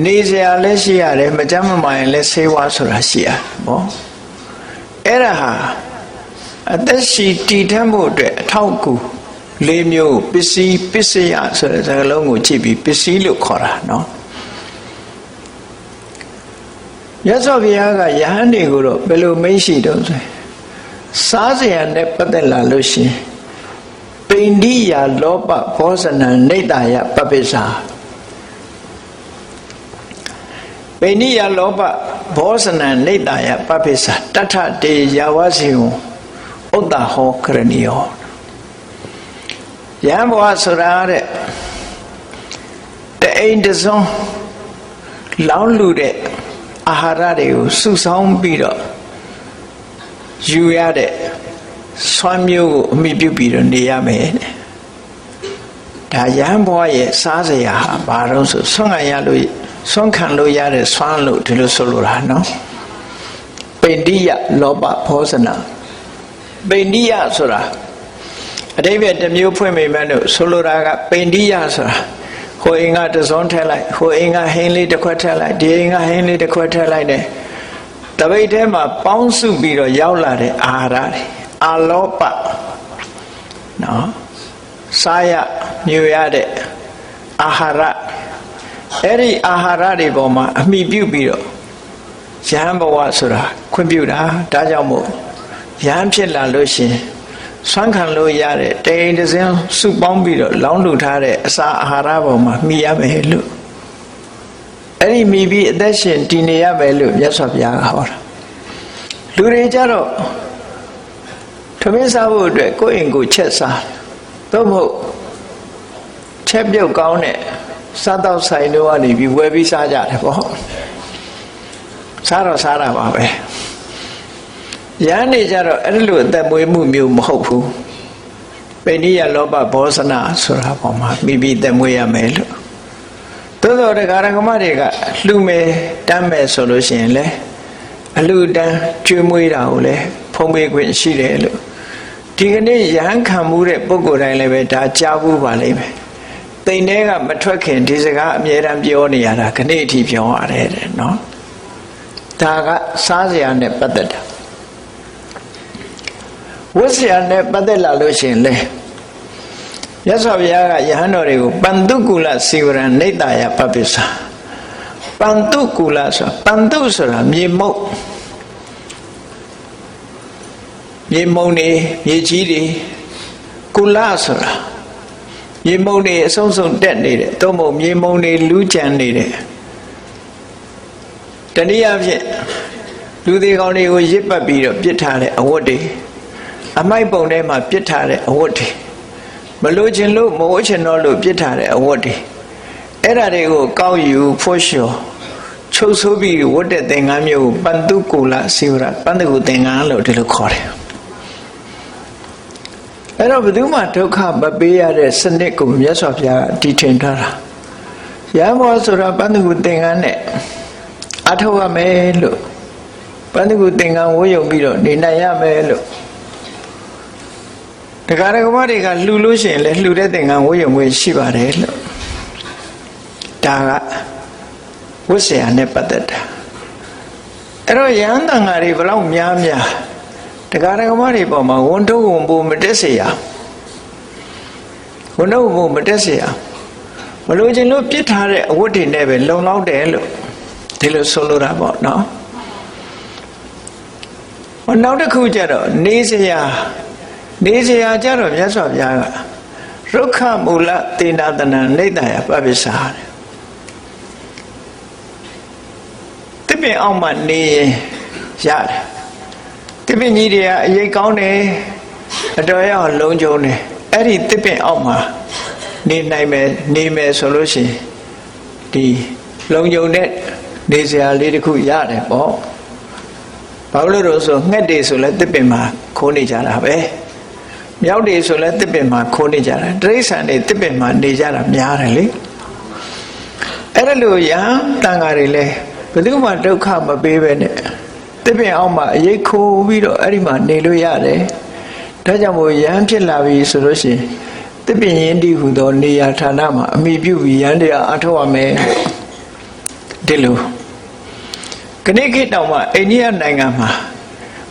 နေစရာလည်းရှိရတယ်မကြမ်းမမာရင်လည်းဆေးဝါးဆိုတာရှိရတယ်ပေါ့အဲ့ဒါဟာအသက်ရှိတည်ထမှုအတွက်အထောက်အကူ၄မျိုးပစ္စည်းပစ္စယဆိုတဲ့စကားလုံးကိုကြည့်ပြီးပစ္စည်းလို့ခေါ်တာနော်မြတ်စွာဘုရားကယဟန်တွေကိုတော့ဘယ်လိုမိန့်ရှိတော့ဆိုစားစရာနဲ့ပတ်သက်လာလို့ရှိရင်ပိဏိယလောဘဘောဇနံနေတ္တယပပိစ္ဆာပိဏိယလောဘဘောဇနံနေတ္တယပပိစ္ဆာတထတေယာဝစီယဥဒ္ဒဟောကရဏီယောယံဘဝဆိုတာတဲ့တအိမ်တစုံလောင်းလူတဲ့အာဟာရတွေကိုစုဆောင်းပြီးတော့ယူရတဲ့ဆွမ်းမျိုးကိုအမိပြုပြီးတော့နေရမယ်ဒါယဟန်ဘဝရဲ့စားစရာဟာဘာလို့ဆိုဆွမ်းခံရလို့ဆွမ်းခံလို့ရတဲ့ဆွမ်းလို့ဒီလိုဆိုလိုတာနော်ပိဋိယလောဘဘောဇနာပိဋိယဆိုတာအတိပ္ပယ်တစ်မျိုးဖွင့်မိမယ်လို့ဆိုလိုတာကပိဋိယဆိုတာဟိုအိမ်ကတစုံထည့်လိုက်ဟိုအိမ်ကဟင်းလေးတစ်ခွက်ထည့်လိုက်ဒီအိမ်ကဟင်းလေးတစ်ခွက်ထည့်လိုက်တယ်တပိတ်ထဲမှာပေါင်းစုပြီးတော့ရောက်လာတဲ့အာဟာရတွေအာလောပနော်စားရမြူရတဲ့အာဟာရအဲ့ဒီအာဟာရတွေပေါ်မှာအမိပြုပြီးတော့ယဟန်ဘဝဆိုတာခွင့်ပြုတာဒါကြောင့်မို့ယဟန်ဖြစ်လာလို့ရှင်ဆွမ်းခံလို့ရတဲ့တိမ်တစင်းစုပေါင်းပြီးတော့လောင်းလူထားတဲ့အစာအာဟာရပေါ်မှာမိရမယ်လို့အဲ့ဒီမိပြီးအသက်ရှင်တည်နေရမယ်လို့မြတ်စွာဘုရားကဟောတာလူတွေကြတော့ထမင်းစားဖို့အတွက်ကိုယ့်အိမ်ကိုချက်စားသို့မဟုတ်ချက်ပြုတ်ကောင်းတဲ့စားတော့ဆိုင်တို့ကနေပြီးဝယ်ပြီးစားကြတယ်ပေါ့စားတော့စားတာပါပဲယဟန်နေကြတော့အဲ့လိုအသက်မွေးမှုမျိုးမဟုတ်ဘူးပိဋိယလောဘဘောဇနာဆိုတာပေါ်မှာမိပြီးအသက်မွေးရမယ်လို့သို့တော်တရားဓမ္မတွေကလှူမယ်တမ်းမယ်ဆိုလို့ရှိရင်လေအလှူတန်းကျွေးမွေးတာကိုလေဖုံးပေးခွင့်ရှိတယ်လို့ဒီကနေ့ယဟန်ခံမှုတဲ့ပုဂ္ဂိုလ်တိုင်းလည်းပဲဒါကြားဘူးပါလိမ့်မယ်တိမ်ထဲကမထွက်ခင်ဒီစကားအမြဲတမ်းပြောနေရတာခဏအထိပြောရတယ်တဲ့နော်ဒါကစားစရာနဲ့ပတ်သက်တာဝတ်စရာနဲ့ပတ်သက်လာလို့ရှိရင်လေမြတ်စွာဘုရားကယဟန်တော်တွေကိုပန္တုကုလစီဝရံနေတ္တယပပိစ္ဆာပန္တုကုလဆိုတာပန္တုဆိုတာမြေမုတ်မြေမုံနေမြေကြီးတွေကုလဆိုတာမြေမုံနေအဆုံးစုံတက်နေတယ်သို့မဟုတ်မြေမုံနေလူးကြံနေတယ်တနည်းအားဖြင့်လူသေးကောင်းတွေကိုရစ်ပတ်ပြီးတော့ပြစ်ထားတဲ့အဝတ်တွေအမိုက်ပုံထဲမှာပြစ်ထားတဲ့အဝတ်တွေမလို့ခြင်းလို့မဝတ်ခြင်းတော့လို့ပြစ်ထားတဲ့အဝတ်တွေအဲ့ဒါတွေကိုကောက်ယူဖို့လျှော်ချုပ်ဆိုးပြီးဝတ်တဲ့သင်္ကန်းမျိုးကိုပန္တုကုလစီဝရပန္တုကုသင်္ကန်းလို့ဒီလိုခေါ်တယ်အဲ့တော့ဘယ်သူမှဒုက္ခမပေးရတဲ့စနစ်ကိုမြတ်စွာဘုရားတည်ထင်ထားတာယဟန်ဘောဆိုတာပန္တုကုသင်္ကန်းနဲ့အထောက်ရမယ်လို့ပန္တုကုသင်္ကန်းဝတ်ယုံပြီးတော့နေနိုင်ရမယ်လို့တရားဓမ္မတွေကလှူလို့ရှိရင်လည်းလှူတဲ့သင်္ကန်းဝတ်ယုံခွင့်ရှိပါတယ်လို့ဒါကဝတ်စရာနဲ့ပတ်သက်တာအဲ့တော့ယဟန်တန်ဃာတွေဘယ်လောက်များများတရားဓမ္မတွေပေါ်မှာဝန်ထုတ်ဝန်ပိုးမတက်စေရဝန်ထုတ်ဝန်ပိုးမတက်စေရမလို့ခြင်းလို့ပြစ်ထားတဲ့အဝတ်တွေနဲ့ပဲလုံလောက်တယ်လို့ဒီလိုဆိုလိုတာပေါ့နော်နောက်တစ်ခုကျတော့နေစရာကြတော့မြတ်စွာဘုရားက ရုက္ခမူလသေနာတနာနိဒာယပပိစ္ဆာတစ်ပင်အောင်မှနေရင်ရတယ်တစ်ပင်ကြီးတွေကအရေးကောင်းတယ်အတော်ရအောင်လုံးကျုံတယ်အဲ့ဒီတစ်ပင်အောင်မှနေနိုင်မယ်နေမယ်ဆိုလို့ရှိရင်ဒီလုံးကျုံတဲ့နေစရာလေးတစ်ခုရတယ်ပေါ့ဘာလို့လို့ဆိုငှက်တွေဆိုလဲတစ်ပင်မှာခိုးနေကြတာပဲမြောက်တွေဆိုလဲတစ်ပင်မှာခိုးနေကြတာတိရစ္ဆာန်တွေတစ်ပင်မှာနေကြတာများတယ်လေအဲ့ဒါလို့ယံတန်ဃာတွေလဲဘယ်သူမှဒုက္ခမပေးပဲနဲ့တစ်ပင်အောင်မှာအရေးခိုးပြီးတော့အဲ့ဒီမှာနေလို့ရတယ်ဒါကြောင့်မို့ယံဖြစ်လာပြီဆိုလို့ရှိရင်တစ်ပင်ရင်းတည်ဟူသောနေရာဌာနမှာအမိပြုပြီးယံတရားအထောက်ရမယ်ဒီလိုခဏခေတ်တောင်မှအိန္ဒိယနိုင်ငံမှာ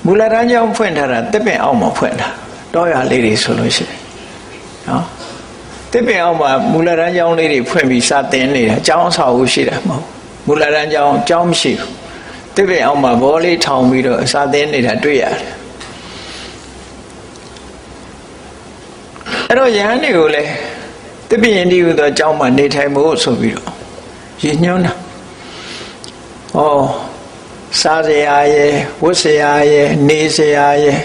မူလတန်းကျောင်းဖွင့်ထားတာတစ်ပင်အောင်မှာဖွင့်တာတောရလေးတွေဆိုလို့ရှိရင်နော်တစ်ပင်အောင်မှာမူလတန်းကျောင်းလေးတွေဖွင့်ပြီးစာသင်နေတာကျောင်းအဆောက်အဦရှိတာမဟုတ်မူလတန်းကျောင်းမရှိဘူးတစ်ပင်အောင်မှာဘောလေးထောင်ပြီးတော့စာသင်နေတာတွေ့ရတယ်အဲ့တော့ယဟန်တွေကိုလည်းတစ်ပင်ရင်တည်းဟူသောကျောင်းမှာနေထိုင်ဖို့ဆိုပြီးတော့ရည်ညွှန်းတာစားစရာရယ်ဝတ်စရာရယ်နေစရာရယ်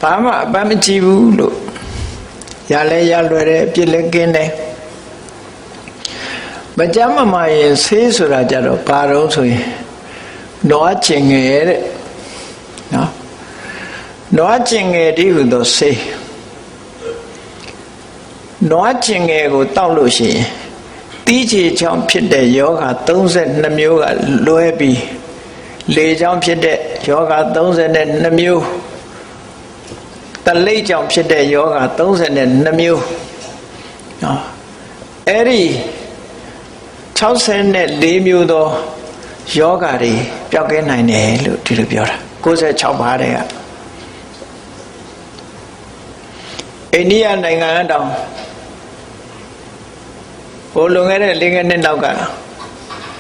ဘာမှအပန်းမကြည့်ဘူးလို့ရလဲရလွယ်တယ်ပြစ်လည်းကင်းတယ်မကြမ်းမမာရင်ဆေးဆိုတာကြတော့ဘာတော့ဆိုရင်နွားကျင်ငယ်တဲ့နော်နွားကျင်ငယ်တည်းဟူသောဆေးနွားကျင်ငယ်ကိုတောက်လို့ရှိရင်တီးချေချောင်းဖြစ်တဲ့ယောဂ32မျိုးကလွဲပြီးလေချောင်းဖြစ်တဲ့ယောဂ32မျိုးတလိပ်ချောင်းဖြစ်တဲ့ယောဂ32မျိုးနော်အဲ့ဒီ64မျိုးသောယောဂတွေပျောက်ကင်းနိုင်တယ်လို့ဒီလိုပြောတာ96ပါးတဲ့ကအိန္ဒိယနိုင်ငံတောင်ဟိုလွန်ခဲ့တဲ့၄နှစ်နောက်က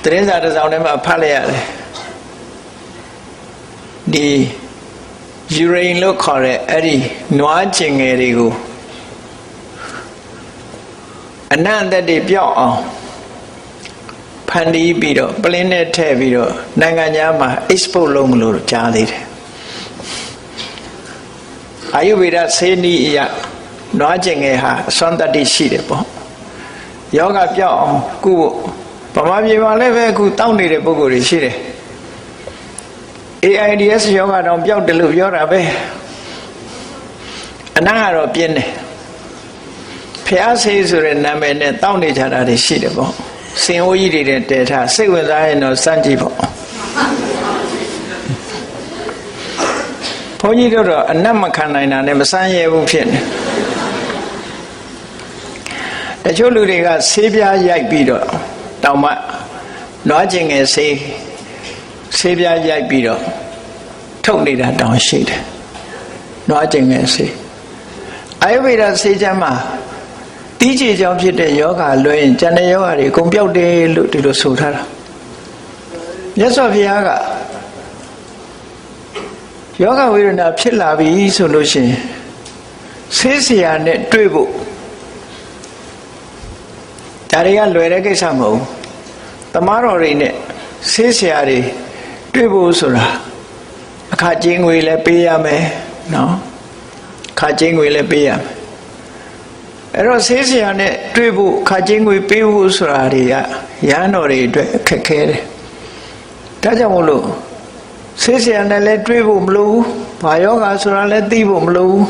သတင်းစာတစ်စောင်ထဲမှာဖတ်လိုက်ရတယ်ဒီယူရိန်လို့ခေါ်တဲ့အဲ့ဒီနွားကျင်ငယ်တွေကိုအနန္တတွေပြောက်အောင်ဖန်တီးပြီးတော့ပလင်းနဲ့ထည့်ပြီးတော့နိုင်ငံခြားမှာ export လုပ်မလို့ကြားသေးတယ်အာယုဝေဒဆေးနီးအရနွားကျင်ငယ်ဟာအစွမ်းတတ္တိရှိတယ်ပေါ့ယောဂပြောက်အောင်ကုဖို့ဗမာပြည်မှာလည်းပဲအခုတောက်နေတဲ့ပုဂ္ဂိုလ်တွေရှိတယ် AIDS ယောဂတော့ပြောက်တယ်လို့ပြောတာပဲအနံ့ကတော့ပြင်းတယ်ဖျားဆေးဆိုတဲ့နာမည်နဲ့တောက်နေကြတာတွေရှိတယ်ပေါ့စင်အိုးကြီးတွေတဲထားစိတ်ဝင်စားရင်တော့စမ်းကြည့်ပေါ့ဘုန်းကြီးတို့တော့အနံ့မခံနိုင်တာနဲ့မစမ်းရဘူးဖြစ်နေတချို့လူတွေကဆေးပြားရိုက်ပြီးတော့တောင်မှနွားကျင်ငယ်ဆေးပြားရိုက်ပြီးတော့ထုတ်နေတာတောင်ရှိတယ်နွားကျင်ငယ်ဆေးအာယုဝေဒဆေးချမ်းမှာတီးချေကြောင့်ဖြစ်တဲ့ယောဂလွဲရင်ကျန်တဲ့ယောဂတွေအကုန်ပြောက်တယ်လို့ဒီလိုဆိုထားတာမြတ်စွာဘုရားကယောဂဝေဒနာဖြစ်လာပြီဆိုလို့ရှိရင်ဆေးဆရာနဲ့တွေ့ဖို့ဒါတွေကလွယ်တဲ့ကိစ္စမဟုတ်ဘူးတမားတော်တွေနဲ့ဆေးဆရာတွေတွေ့ဖို့ဆိုတာအခါကျင်းငွေလည်းပေးရမယ်နော်ခါကျင်းငွေလည်းပေးရမယ်အဲ့တော့ဆေးဆရာနဲ့တွေ့ဖို့ခါကျင်းငွေပေးဖို့ဆိုတာတွေကရဟန်းတော်တွေအတွက်အခက်ခဲတယ်ဒါကြောင့်မို့လို့ဆေးဆရာနဲ့လည်းတွေ့ဖို့မလိုဘူးဘာယောဂဆိုတာလည်းသိဖို့မလိုဘူး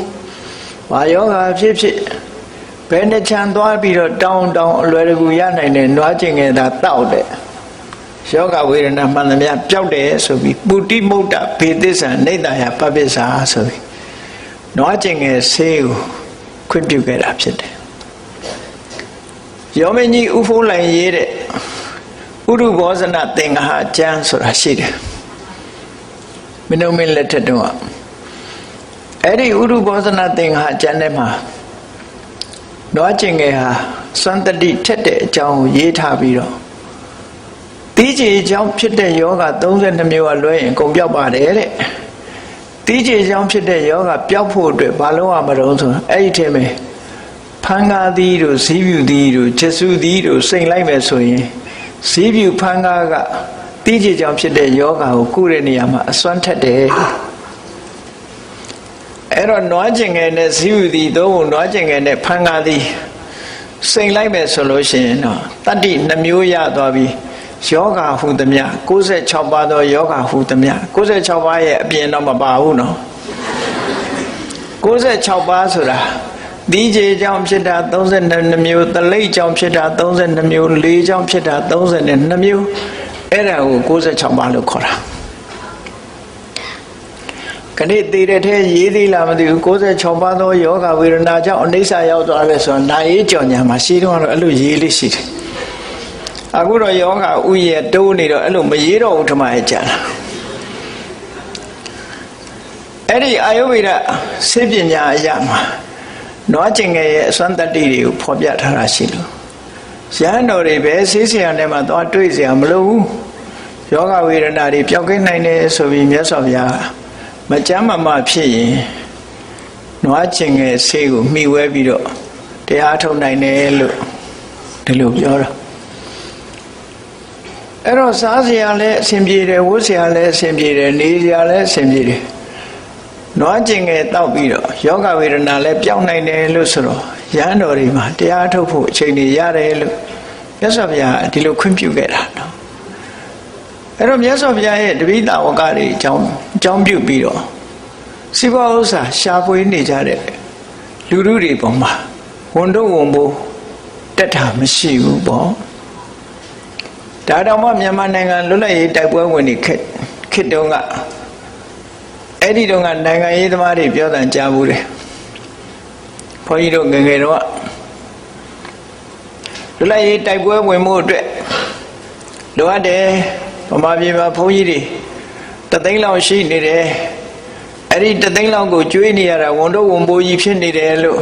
ဘာယောဂဖြစ်ဖြစ်ဘယ်နဲ့ချမ်းသွားပြီးတော့တောင်းအလွယ်တကူရနိုင်တဲ့နွားကျင်ငယ်သာတောက်တဲ့ယောဂဝေဒနာမှန်သမျှပျောက်တယ်ဆိုပြီးပုတိမုဒ္ဒဘေသစ္ဆာနိဒာယပပိစ္ဆာဆိုပြီးနွားကျင်ငယ်ဆေးကိုခွင့်ပြုခဲ့တာဖြစ်တယ်ယောမင်းကြီးဥဖိုးလိုင်ရေးတဲ့ဥရုဘောဇနသင်္ဃဟကျမ်းဆိုတာရှိတယ်မင်းတို့မင်းလက်ထက်တော့အဲ့ဒီဥရုဘောဇနသင်္ဃဟကျမ်းထဲမှာနွားကျင်ငယ်ဟာစွမ်းတတိထက်တဲ့အကြောင်းကိုရေးထားပြီးတော့တီးချေကြောင့်ဖြစ်တဲ့ယောဂ32မျိုးကလွဲရင်ကုန်ပြောက်ပါတယ်တဲ့တီးချေကြောင့်ဖြစ်တဲ့ယောဂပျောက်ဖို့အတွက်ဘာလို့ရမလို့ဆိုအဲ့ဒီထဲမှာ ဖန်ကားသည်တို့ဇီးပြူသည်တို့ချက်စုသည်တို့စိန်လိုက်မယ်ဆိုရင်ဇီးပြူဖန်ကားကတိကျကြောင့်ဖြစ်တဲ့ယောဂါကိုကုတဲ့နေရာမှာအစွမ်းထက်တယ်အဲ့တော့နွားကျင်ငယ်နဲ့ဇီးပြူသည်တို့နွားကျင်ငယ်နဲ့ဖန်ကားသည်စိန်လိုက်မယ်ဆိုလို့ရှိရင်တော့တတ္တိနှမျိုးရသွားပြီယောဂါဟုသမျှ96ပါးသောယောဂါဟုသမျှ96ပါးရဲ့အပြင်တော့မပါဘူးနော်96ပါးဆိုတာဒီကြေကြောင့်ဖြစ်တာ32မျိုးတလိပ်ကြောင့်ဖြစ်တာ32မျိုးလေးကြောင့်ဖြစ်တာ32မျိုးအဲ့ဒါကို96ပါးလို့ခေါ်တာခဏတည်တဲ့ထဲရေးသေးလားမသိဘူး96ပါးသောယောဂဝေဒနာကြောင့်အနိစ္စရောက်သွားလဲဆိုတော့နာရေးကြော်ညာမှာရှိတော့အဲ့လိုရေးလေးရှိတယ်အခုတော့ယောဂဥယျာတိုးနေတော့အဲ့လိုမရေးတော့ဘူးဓမ္မရဲ့ကြာတာအဲ့ဒီအာယုဝေဒစေပညာအရာမှာနွားကျင်ငယ်ရဲ့အစွမ်းတတ္တိတွေကိုဖော်ပြထားတာရှိလို့ရဟန်းတော်တွေပဲဆေးဆရာနဲ့မှသွားတွေ့စရာမလိုဘူးယောဂဝေဒနာတွေပျောက်ကင်းနိုင်တယ်ဆိုပြီးမြတ်စွာဘုရားမကြမ်းမမဖြစ်ရင်နွားကျင်ငယ်ဆေးကိုမှီဝဲပြီးတော့တရားထုတ်နိုင်တယ်လို့ဒီလိုပြောတာအဲ့တော့စားစရာလည်းအဆင်ပြေတယ်ဝတ်စရာလည်းအဆင်ပြေတယ်နေစရာလည်းအဆင်ပြေတယ်နွားကျင်ငယ်တောက်ပြီးတော့ယောဂဝေဒနာလည်းပြောင်းနိုင်တယ်လို့ဆိုတော့ရဟန်းတော်တွေမှာတရားထုတ်ဖို့အချိန်တွေရတယ်လို့မြတ်စွာဘုရားဒီလိုခွင့်ပြုခဲ့တာနော်အဲ့တော့မြတ်စွာဘုရားရဲ့တပိဿဝကတွေအကြောင်းပြုပြီးတော့စိဘဥစ္စာရှာဖွေနေကြတဲ့လူလူတွေပေါ်မှာဝန်တို့ဝန်ဖို့တက်တာမရှိဘူးပေါ့ဒါတော့မှမြန်မာနိုင်ငံလွတ်လပ်ရေးတိုက်ပွဲဝင်နေခေတ်တုန်းကအဲ့ဒီတုန်းကနိုင်ငံရေးသမားတွေပြောတာကြားဘူးတယ်ဘုန်းကြီးတို့ငယ်ငယ်တော့လွတ်လပ်ရေးတိုက်ပွဲဝင်မှုအတွက်လိုအပ်တယ်ဗမာပြည်မှာဘုန်းကြီးတွေတသိန်းလောက်ရှိနေတယ်အဲ့ဒီတသိန်းလောက်ကိုကျွေးနေရတာဝန်တို့ဝန်ပိုးကြီးဖြစ်နေတယ်လို့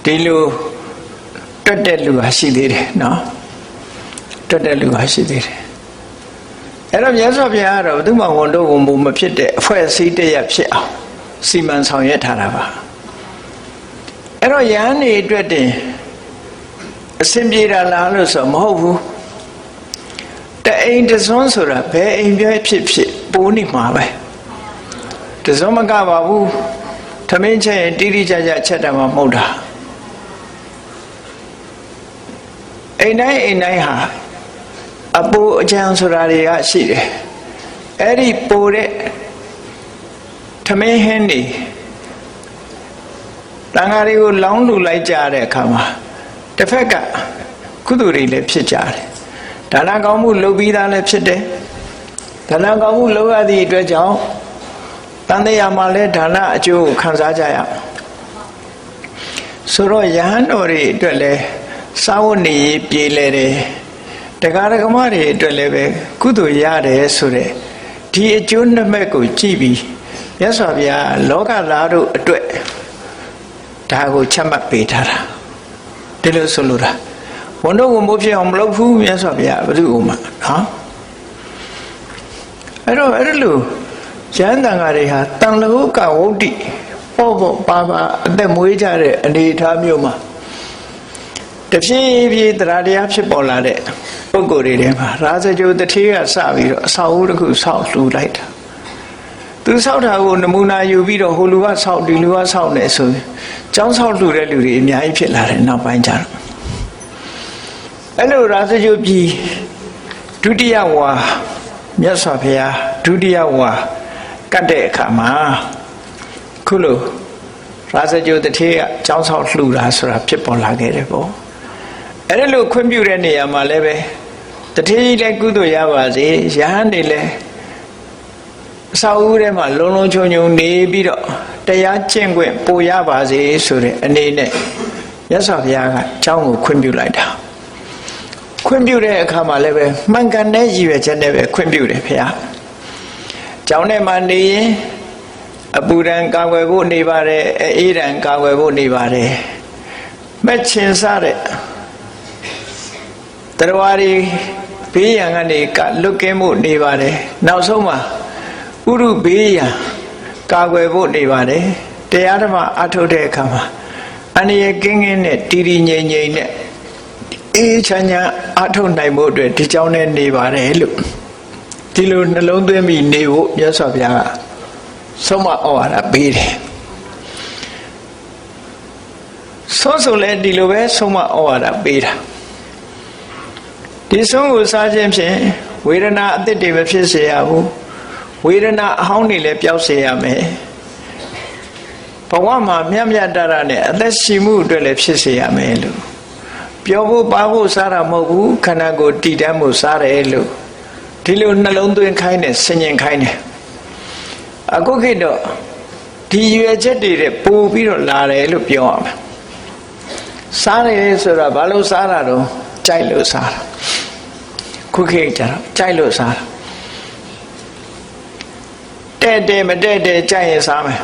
ဒီလိုတွတ်တဲ့လူဟာရှိသေးတယ်နော်တွတ်တဲ့လူဟာရှိသေးတယ်အဲ့တော့မြတ်စွာဘုရားကတော့ဘယ်သူမှဝန်တို့ဝန်ပိုးမဖြစ်တဲ့အဖွဲ့အစည်းတရဖြစ်အောင်စီမံဆောင်ရွက်ထားတာပါအဲ့တော့ယဟန်နေအတွက်တင်အဆင်ပြေတာလားလို့ဆိုမဟုတ်ဘူးတအိမ်တစွန်းဆိုတာဘယ်အိမ်ပြောဖြစ်ဖြစ်ပိုးနေမှာပဲတစွန်းမကပါဘူးထမင်းချက်ရင်တိတိကျကျချက်တာမှမဟုတ်တာအိမ်တိုင်းဟာအပိုးအကျန်းဆိုတာတွေကရှိတယ်အဲ့ဒီပိုးတဲ့ထမင်းဟင်းနေတန်ဃာတွေကိုလောင်းလူလိုက်ကြတဲ့အခါမှာတစ်ဖက်ကကုသိုလ်တွေလည်းဖြစ်ကြတယ်ဒါနကောင်းမှုလုပ်ပြီးသားလည်းဖြစ်တယ်ဒါနကောင်းမှုလုပ်ရသည့်အတွက်ကြောင့်တန်တရားမှာလည်းဒါနအကျိုးကိုခံစားကြရဆိုတော့ယဟန်တော်တွေအတွက်လည်းစာဝတ်နေရေးပြေလဲတယ်တရားဓမ္မတွေအတွက်လည်းပဲကုသိုလ်ရတယ်ဆိုတဲ့ဒီအကျိုးနှစ်မဲ့ကိုကြည့်ပြီးမြတ်စွာဘုရားလောကသားတို့အတွက်ဒါကိုချမှတ်ပေးထားတာဒီလိုဆိုလိုတာဝန်တို့ဝန်မိုးဖြစ်အောင်မလုပ်ဘူးမြတ်စွာဘုရားဘယ်သူ့ဥမှာနော်အဲ့တော့အဲ့လိုရဟန်းတန်ဃာတွေဟာတန်လဟုကဝုဒ္ဓိပေါ့ပါအသက်မွေးကြတဲ့အနေအထားမျိုးမှာတဖြည်းဖြည်းတရားတရားဖြစ်ပေါ်လာတဲ့ပုဂ္ဂိုလ်တွေထဲမှာရာဇဂိုတထေးကစပြီးတော့အဆောက်အဦတစ်ခုဆောက်လှူလိုက်တာသူဆောက်တာကိုနမူနာယူပြီးတော့ဟိုလူကဆောက်ဒီလူကဆောက်နေဆိုရင်ကျောင်းဆောက်လှူတဲ့လူတွေအများကြီးဖြစ်လာတယ်နောက်ပိုင်းကျတော့အဲ့လိုရာဇဂိုပြည်ဒုတိယဝါမြတ်စွာဘုရားဒုတိယဝါကတ်တဲ့အခါမှာခုလိုရာဇဂိုတထေးကကျောင်းဆောက်လှူတာဆိုတာဖြစ်ပေါ်လာခဲ့တယ်ပေါ့အဲ့ဒါလို့ခွင့်ပြုတဲ့နေရာမှာလည်းပဲတထေးကြီးလည်းကုသိုလ်ရပါစေယဟန်တွေလည်းအစာအုပ်ထဲမှာလုံလုံခြုံခြုံနေပြီးတော့တရားကျင့်ခွင့်ပို့ရပါစေဆိုတဲ့အနေနဲ့မြတ်စွာဘုရားကကျောင်းကိုခွင့်ပြုလိုက်တာခွင့်ပြုတဲ့အခါမှာလည်းပဲမှန်ကန်တဲ့ရည်ရွယ်ချက်နဲ့ပဲခွင့်ပြုတယ်ဘုရားကျောင်းထဲမှာနေရင်အပူဒဏ်ကာကွယ်ဖို့နေပါတယ်အေးဒဏ်ကာကွယ်ဖို့နေပါတယ်မဲ့ချင်စားတဲ့တရားတွေဘေးရန်ကနေလွတ်ကင်းဖို့နေပါတယ်နောက်ဆုံးမှာဥရုဘေးရန်ကာကွယ်ဖို့နေပါတယ်တရားဓမ္မအထုတ်တဲ့အခါမှာ အနေရကင်းကင်းနဲ့တီတီငြိမ်ငြိမ်နဲ့အေးချမ်းချမ်းအထုတ်နိုင်ဖို့အတွက်ဒီကြောင်းနဲ့နေပါတယ်လို့ဒီလိုနှလုံးသွင်းပြီးနေဖို့မြတ်စွာဘုရားကဆုံးမဩဝါဒပေးတယ်ဆုံးဆိုလဲဒီလိုပဲဆုံးမဩဝါဒပေးတာဒီဆုံးကိုစားခြင်းဖြင့်ဝေဒနာအသစ်တွေမဖြစ်စေရဘူးဝေဒနာအဟောင်းတွေလည်းပျောက်စေရမယ်ဘဝမှာမြတ်မြတ်တရနဲ့အသက်ရှင်မှုအတွက်လည်းဖြစ်စေရမယ်လို့ပြောဖို့ပါဖို့စားတာမဟုတ်ဘူးခန္ဓာကိုယ်တည်တတ်မှုစားတယ်လို့ဒီလိုနှလုံးသွင်းခိုင်းတယ်ဆင်ញင်ခိုင်းတယ်အခုခေတ်တော့ဒီရွယ်ချက်တွေပို့ပြီးတော့လာတယ်လို့ပြောရမယ်စားတယ်ဆိုတာဘာလို့စားတာတော့ကြိုက်လို့စားတာခုခေတ်ကျတော့ကြိုက်လို့စားတာတဲ့တယ်မတဲ့တယ်ကြိုက်ရင်စားမယ်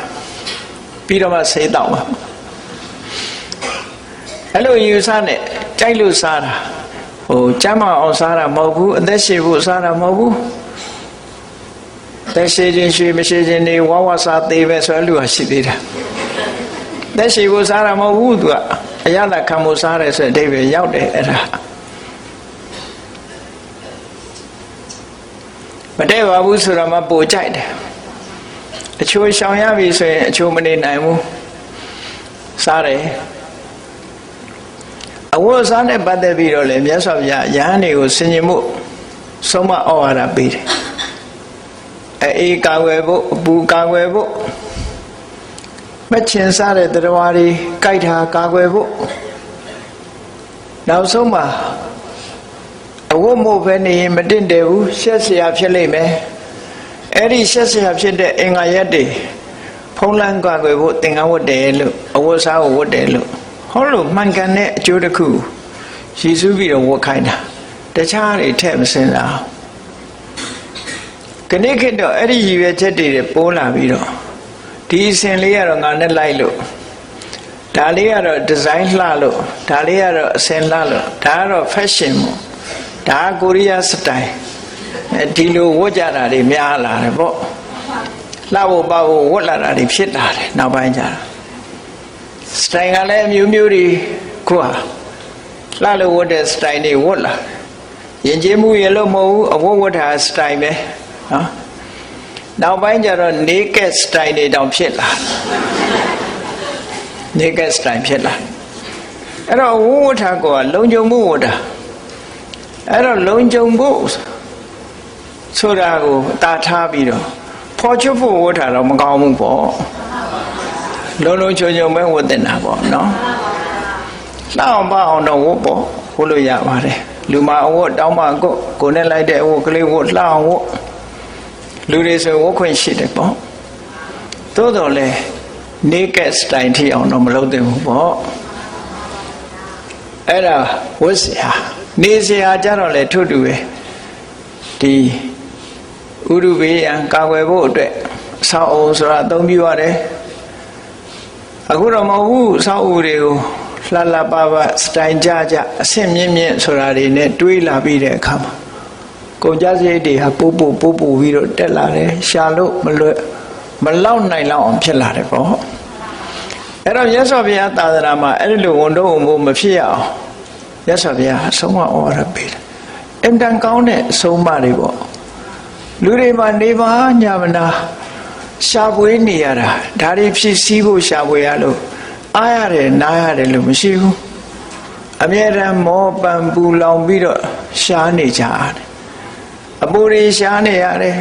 ပြီးတော့မှဆေးတောက်မှာအဲ့လိုယူစားနဲ့ကြိုက်လို့စားတာကျမ်းမာအောင်စားတာမဟုတ်ဘူးအသက်ရှည်ဖို့စားတာမဟုတ်ဘူးသက်ရှည်ခြင်းရွှေမရှိခြင်းနေဝါဝစားသေးပဲဆိုလူဟာရှိသေးတယ်သက်ရှည်ဖို့စားတာမဟုတ်ဘူးသူကအရသာခံဖို့စားတယ်ဆိုတဲ့အဓိပ္ပာယ်ရောက်တယ်အဲ့ဒါမတည့်ပါဘူးဆိုတော့မှပိုကြိုက်တယ်အချိုးရှောင်ရပြီဆိုရင်အချိုးမနေနိုင်ဘူးစားတယ်အဝတ်စားနဲ့ပတ်သက်ပြီးတော့လေမြတ်စွာဘုရားယဟန်တွေကိုဆင်ញင်မှုဆုံးမဩဝါဒပေးတယ်အေးကာဝယ်ဖို့အပူကာဝယ်ဖို့မချင်စားတဲ့တရားတွေကြိုက်တာကာကွယ်ဖို့နောက်ဆုံးမှာအဝတ်မို့ပဲနေရင်မတင့်တယ်ဘူးရှက်เสียဖြစ်လိမ့်မယ်အဲ့ဒီရှက်เสียဖြစ်တဲ့အင်္ဂါရက်တွေဖုံးလန်းကာကွယ်ဖို့သင်္ကန်းဝတ်တယ်လို့အဝတ်စားကိုဝတ်တယ်လို့ဟောလို့မှန်ကန်တဲ့အကျိုးတစ်ခုရည်စူးပြီးတော့ဝတ်ခိုင်းတာတခြားတွေထည့်မစင်စားခဏခေတ်တော့အဲ့ဒီရည်ရွယ်ချက်တွေပိုးလာပြီးတော့ဒီအစဉ်လေးကတော့ငါနဲ့လိုက်လို့ဒါလေးကတော့ဒီဇိုင်းလှလို့ဒါလေးကတော့အစဉ်လှလို့ဒါကတော့ fashion မို့ဒါကိုရီးယားစတိုင်ဒီလိုဝတ်ကြတာတွေများလာတယ်ပေါ့လှဖို့ပါဖို့ဝတ်လာတာတွေဖြစ်လာတယ်နောက်ပိုင်းကျတော့စတိုင်ကလည်းအမျိုးမျိုးတွေခုဟာလှလို့ဝတ်တဲ့စတိုင်တွေဝတ်လာရင်ကျေးမှုရလို့မဟုတ်ဘူးအဝတ်ဝတ်တာစတိုင်ပဲနော်နောက်ပိုင်းကျတော့ naked style တွေတောင်ဖြစ်လာ naked style ဖြစ်လာအဲ့တော့ဝတ်ထားကလုံခြုံမှုဝတ်တာအဲ့တော့လုံခြုံဖို့ဆိုတာကိုတာထားပြီးတော့ဖော်ချဖို့ဝတ်ထားတော့မကောင်းဘူးပေါ့လုံလုံချုံချုံပဲဝတ်တင်တာပေါ့နော်လှအောင်ပါအောင်တော့ဝတ်ပေါ့ဝတ်လို့ရပါတယ်လူမအဝတ်တောင်းပါကိုနဲ့လိုက်တဲ့အဝတ်ကလေးဝတ်လှအောင်ဝတ်လူတွေဆိုဝတ်ခွင့်ရှိတယ်ပေါ့သို့တော်လဲ naked style ထိအောင်တော့မလုပ်သင့်ဘူးပေါ့အဲ့ဒါဝတ်စရာနေစရာကြတော့လေထွတ်တူပဲဒီဥရုဘေးရန်ကာကွယ်ဖို့အတွက်ဆောက်အောင်ဆိုတာအသုံးပြုရတယ်အခုတော့မဟုတ်ဘူးဆောက်ဦးတွေကိုလှလှပပစတိုင်ကြကြအဆင့်မြင့်မြင့်ဆိုတာတွေနဲ့တွေးလာပြီးတဲ့အခါမှာကုန်ကြစရိတ်တွေဟာပို့ပြီးတော့တက်လာတယ်ရှာလို့မလောက်နိုင်လောက်အောင်ဖြစ်လာတယ်ပေါ့အဲ့တော့မြတ်စွာဘုရားသာသနာမှာအဲ့ဒီလိုဝန်တော့ဝန်ဖို့မဖြစ်ရအောင်မြတ်စွာဘုရားဆုံးမဩဝါဒပေးတယ်အင်တန်ကောင်းတဲ့အဆုံးအမတွေပေါ့လူတွေမှာနေပါညမနာရှာဖွေနေရတာဒါတွေဖြစ်စည်းဖို့ရှာဖွေရလို့အားရတယ်နားရတယ်လို့မရှိဘူးအမြဲတမ်းမောပန်ပူလောင်ပြီးတော့ရှားနေကြတယ်အပူတွေရှားနေရတယ်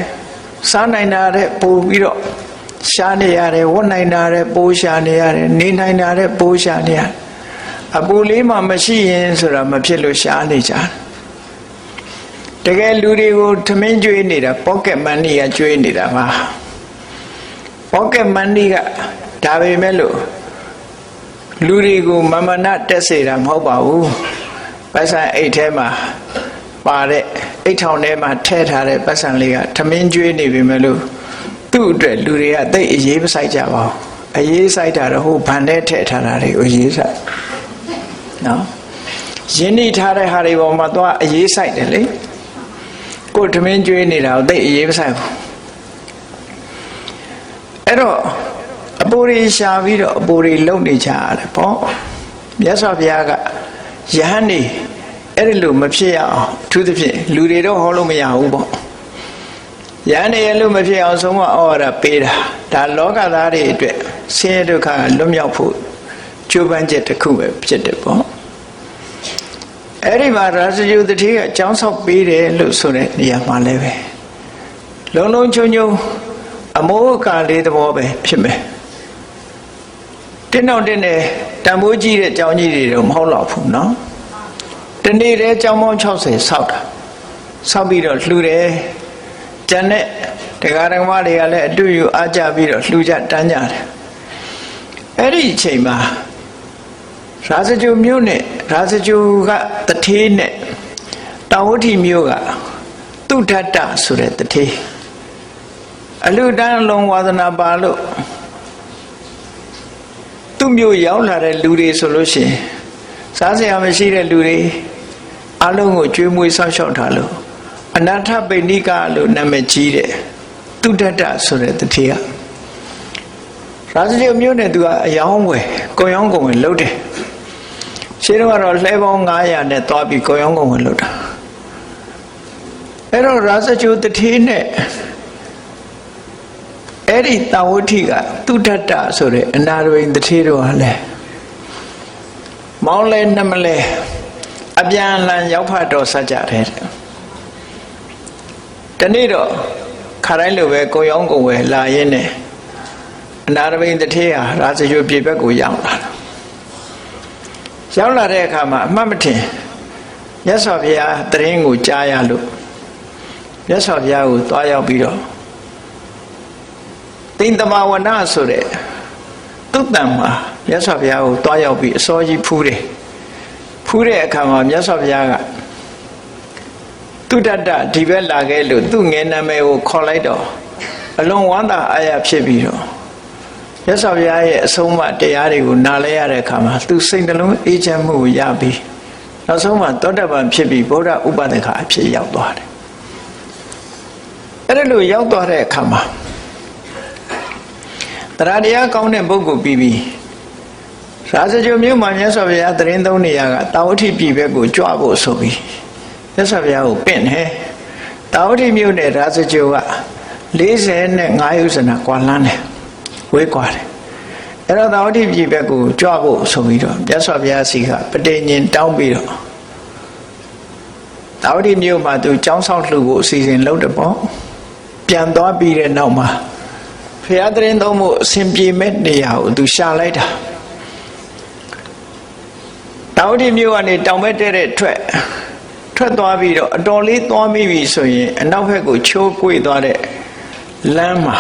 စားနိုင်တာတဲ့ပို့ပြီးတော့ရှားနေရတယ်ဝတ်နိုင်တာတဲ့ပိုးရှားနေရတယ်နေနိုင်တာတဲ့ပိုးရှားနေရတယ်အပူလေးမှမရှိရင်ဆိုတာမဖြစ်လို့ရှားနေကြတယ်တကယ်လူတွေကိုထမင်းကျွေးနေတာ pocket money ကကျွေးနေတာပါ pocket money ကဒါပေမဲ့လို့လူတွေကိုမမနာတက်စေတာမဟုတ်ပါဘူးပတ်စံအိတ်ထဲမှာပါတဲ့အိတ်ထောင်ထဲမှာထည့်ထားတဲ့ပတ်စံလေးကထမင်းကျွေးနေပြီမဲ့လို့သူ့အတွက်လူတွေကသိအရေးမဆိုင်ကြပါဘူးအရေးဆိုင်တာတော့ဟိုဗန်ထဲထည့်ထားတာတွေကိုအရေးဆိုင်နော်ရင်းနှီးထားတဲ့ဟာတွေပေါ်မှာသွားအရေးဆိုင်တယ်လေကိုထမင်းကျွေးနေတာကိုသိအရေးမဆိုင်ဘူးအဲ့တော့အ ပူရီရှာပြီးတော့အပူရီလုံနေကြရတယ်ပေါ့မြတ်စွာဘုရားကယဟန်နေအဲ့ဒီလိုမဖြစ်ရအောင်အထူးသဖြင့်လူတွေတော့ဟောလို့မရဘူးပေါ့ယဟန်နေရလို့မဖြစ်အောင်ဆုံးမဩဝါဒပေးတာဒါလောကသားတွေအတွက်ဆင်းရဲဒုက္ခလွတ်မြောက်ဖို့ကြိုးပမ်းချက်တစ်ခုပဲဖြစ်တယ်ပေါ့အဲ့ဒီမှာရာဇဂုတတိကအကြောင်းဆောက်ပေးတယ်လို့ဆိုတဲ့နေရာမှာလည်းပဲလုံးလုံးချုံချုံအမောကလေးသဘောပဲဖြစ်မယ်တင်းတော့တင်းနဲ့တန်ဖိုးကြီးတဲ့အကြောင်းကြီးတွေတော့မဟုတ်တော့ဘူးနော်ဒီနေ့တည်းအကြောင်းပေါင်း60ဆောက်တာဆောက်ပြီးတော့လှူတယ်ကျန်တဲ့တရားဓမ္မတွေကလည်းအတူယူအားကြပြီးတော့လှူကြတန်းကြတယ်အဲ့ဒီအချိန်မှာရာဇဂုမြို့နဲ့ရာဇဂုကတထေးနဲ့တောင်ဝတိမြို့ကသူဒ္ဓတ္တဆိုတဲ့တထေးအလူတန်းလုံးဝါသနာပါလို့သူ့မြို့ရောက်လာတဲ့လူတွေဆိုလို့ရှိရင်စားစရာမရှိတဲ့လူတွေအလုံးကိုကျွေးမွေးဆောက်ရှောက်ထားလို့အနာထပိဏိကလို့နာမည်ကြီးတဲ့သူဒ္ဓတ္တဆိုတဲ့တထေးကရာဇဂုမြို့နဲ့သူကအယောင်းဝယ်ကိုယောင်းကုန်ဝယ်လုပ်တယ်ရှင်းတော့လှဲပေါင်း900နဲ့သွားပြီးကိုယောင်းကုန်ဝယ်လုပ်တာအဲ့တော့ရာဇဂုတထေးနဲ့အဲ့ဒီတာဝတိကသူဒ္ဓတ္တဆိုတဲ့အနာရဝိန်တထေးတို့ဟာလဲမောင်းလဲနှမလဲအပြန်လန်ရောက်ဖတ်တော်ဆက်ကြတယ်တနေ့တော့ခါတိုင်းလိုပဲကိုယောင်းကုန်ဝယ်လာရင်းနဲ့အနာရဝိန်တထေးဟာရာဇဂုပြည်ဘက်ကိုရောက်လာတာရောက်လာတဲ့အခါမှာအမှတ်မထင်မြတ်စွာဘုရားတရင်ကိုကြားရလို့မြတ်စွာဘုရားကိုသွားရောက်ပြီးတော့သိမ္တမဝနဆိုတဲ့သုတ္တံမှာမြတ်စွာဘုရားကိုသွားရောက်ပြီးအစောကြီးဖူးတယ်ဖူးတဲ့အခါမှာမြတ်စွာဘုရားကသူဒ္ဓတ္တဒီဘက်လာခဲ့လို့သူ့ငယ်နာမည်ကိုခေါ်လိုက်တော့အလွန်ဝမ်းသာအားရဖြစ်ပြီးတော့မြတ်စွာဘုရားရဲ့အဆုံးအမတရားတွေကိုနားလဲရတဲ့အခါမှာသူစိတ်နှလုံးအေးချမ်းမှုကိုရပြီးနောက်ဆုံးမှာသောတပန်ဖြစ်ပြီးဗုဒ္ဓဥပဒေကအဖြစ်ရောက်သွားတယ်အဲ့ဒါလိုရောက်သွားတဲ့အခါမှာတရားတရားကောင်းတဲ့ပုဂ္ဂိုလ်ပြီးပြီးရာဇဂုမြို့မှာမြတ်စွာဘုရားတရင်သုံးနေရကတာဝတိပြည်ဘက်ကိုကြွဖို့ဆိုပြီးမြတ်စွာဘုရားကိုပင့်တယ်တာဝတိမြို့နဲ့ရာဇဂုက45 ဥဇနာကွာလန်းတယ်ဝေးကွာတယ်အဲ့တော့တာဝတိပြည်ဘက်ကိုကြွဖို့ဆိုပြီးတော့မြတ်စွာဘုရားစီကပဋိညာဉ်တောင်းပြီးတော့တာဝတိမြို့မှာသူကျောင်းဆောက်လှူဖို့အစီအစဉ်လုပ်တယ်ပေါ့ပြန်သွားပြီးတဲ့နောက်မှာဘုရားတရင်သုံးဖို့အစဉ်ပြေမဲ့နေရာကိုသူရှာလိုက်တာတာဝတိမြို့ကနေတောင်ဘက်တဲ့ထွက်သွားပြီးတော့အတော်လေးသွားမိပြီဆိုရင်အနောက်ဘက်ကိုချိုးကွေ့သွားတဲ့လမ်းမှာ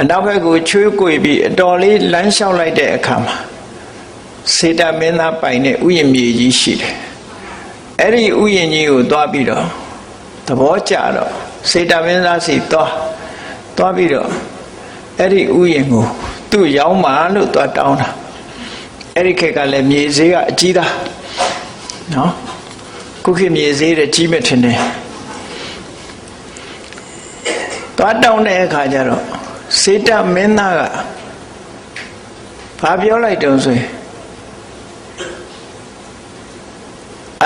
အနောက်ဘက်ကိုချွေးကွေပြီးအတော်လေးလမ်းလျှောက်လိုက်တဲ့အခါမှာစေတမင်းသားပိုင်တဲ့ဥယျာဉ်မြေကြီးရှိတယ်အဲ့ဒီဥယျာဉ်ကြီးကိုသွားပြီးတော့သဘောကျတော့စေတမင်းသားစီသွားပြီးတော့အဲ့ဒီဥယျာဉ်ကိုသူ့ရောင်းပါလို့သွားတောင်းတာအဲ့ဒီခေတ်ကလည်းမြေဈေးကအကြီးသားနော်ခုခေတ်မြေဈေးတဲ့ကြီးမဲ့ထင်တယ်သွားတောင်းတဲ့အခါကျတော့စေတမင်းသားကဘာပြောလိုက်တုံးဆိုရင်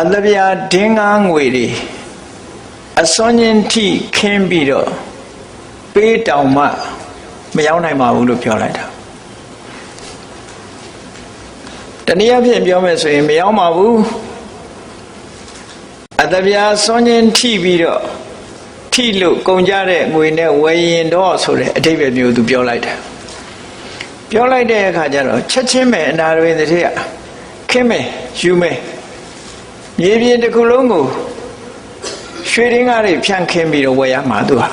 အတပြာဒင်းငါးငွေတွေအစွန်းချင်းထိခင်းပြီးတော့ပေးတောင်မှမရောက်နိုင်ပါဘူးလို့ပြောလိုက်တာတနည်းအားဖြင့်ပြောမယ်ဆိုရင်မရောက်ပါဘူးအတပြာစွန်းချင်းထိပြီးတော့ထိလို့ကုန်ကြတဲ့ငွေနဲ့ဝယ်ရင်တော့ဆိုတဲ့အဓိပ္ပာယ်မျိုးသူပြောလိုက်တယ်ပြောလိုက်တဲ့အခါကျတော့ချက်ချင်းပဲအနာရဝိန်တထေးကခင်းမယ်ယူမယ်မြေပြင်တစ်ခုလုံးကိုရွှေရင်းကားတွေဖြန့်ခင်းပြီးတော့ဝယ်ရမှာသူဟာ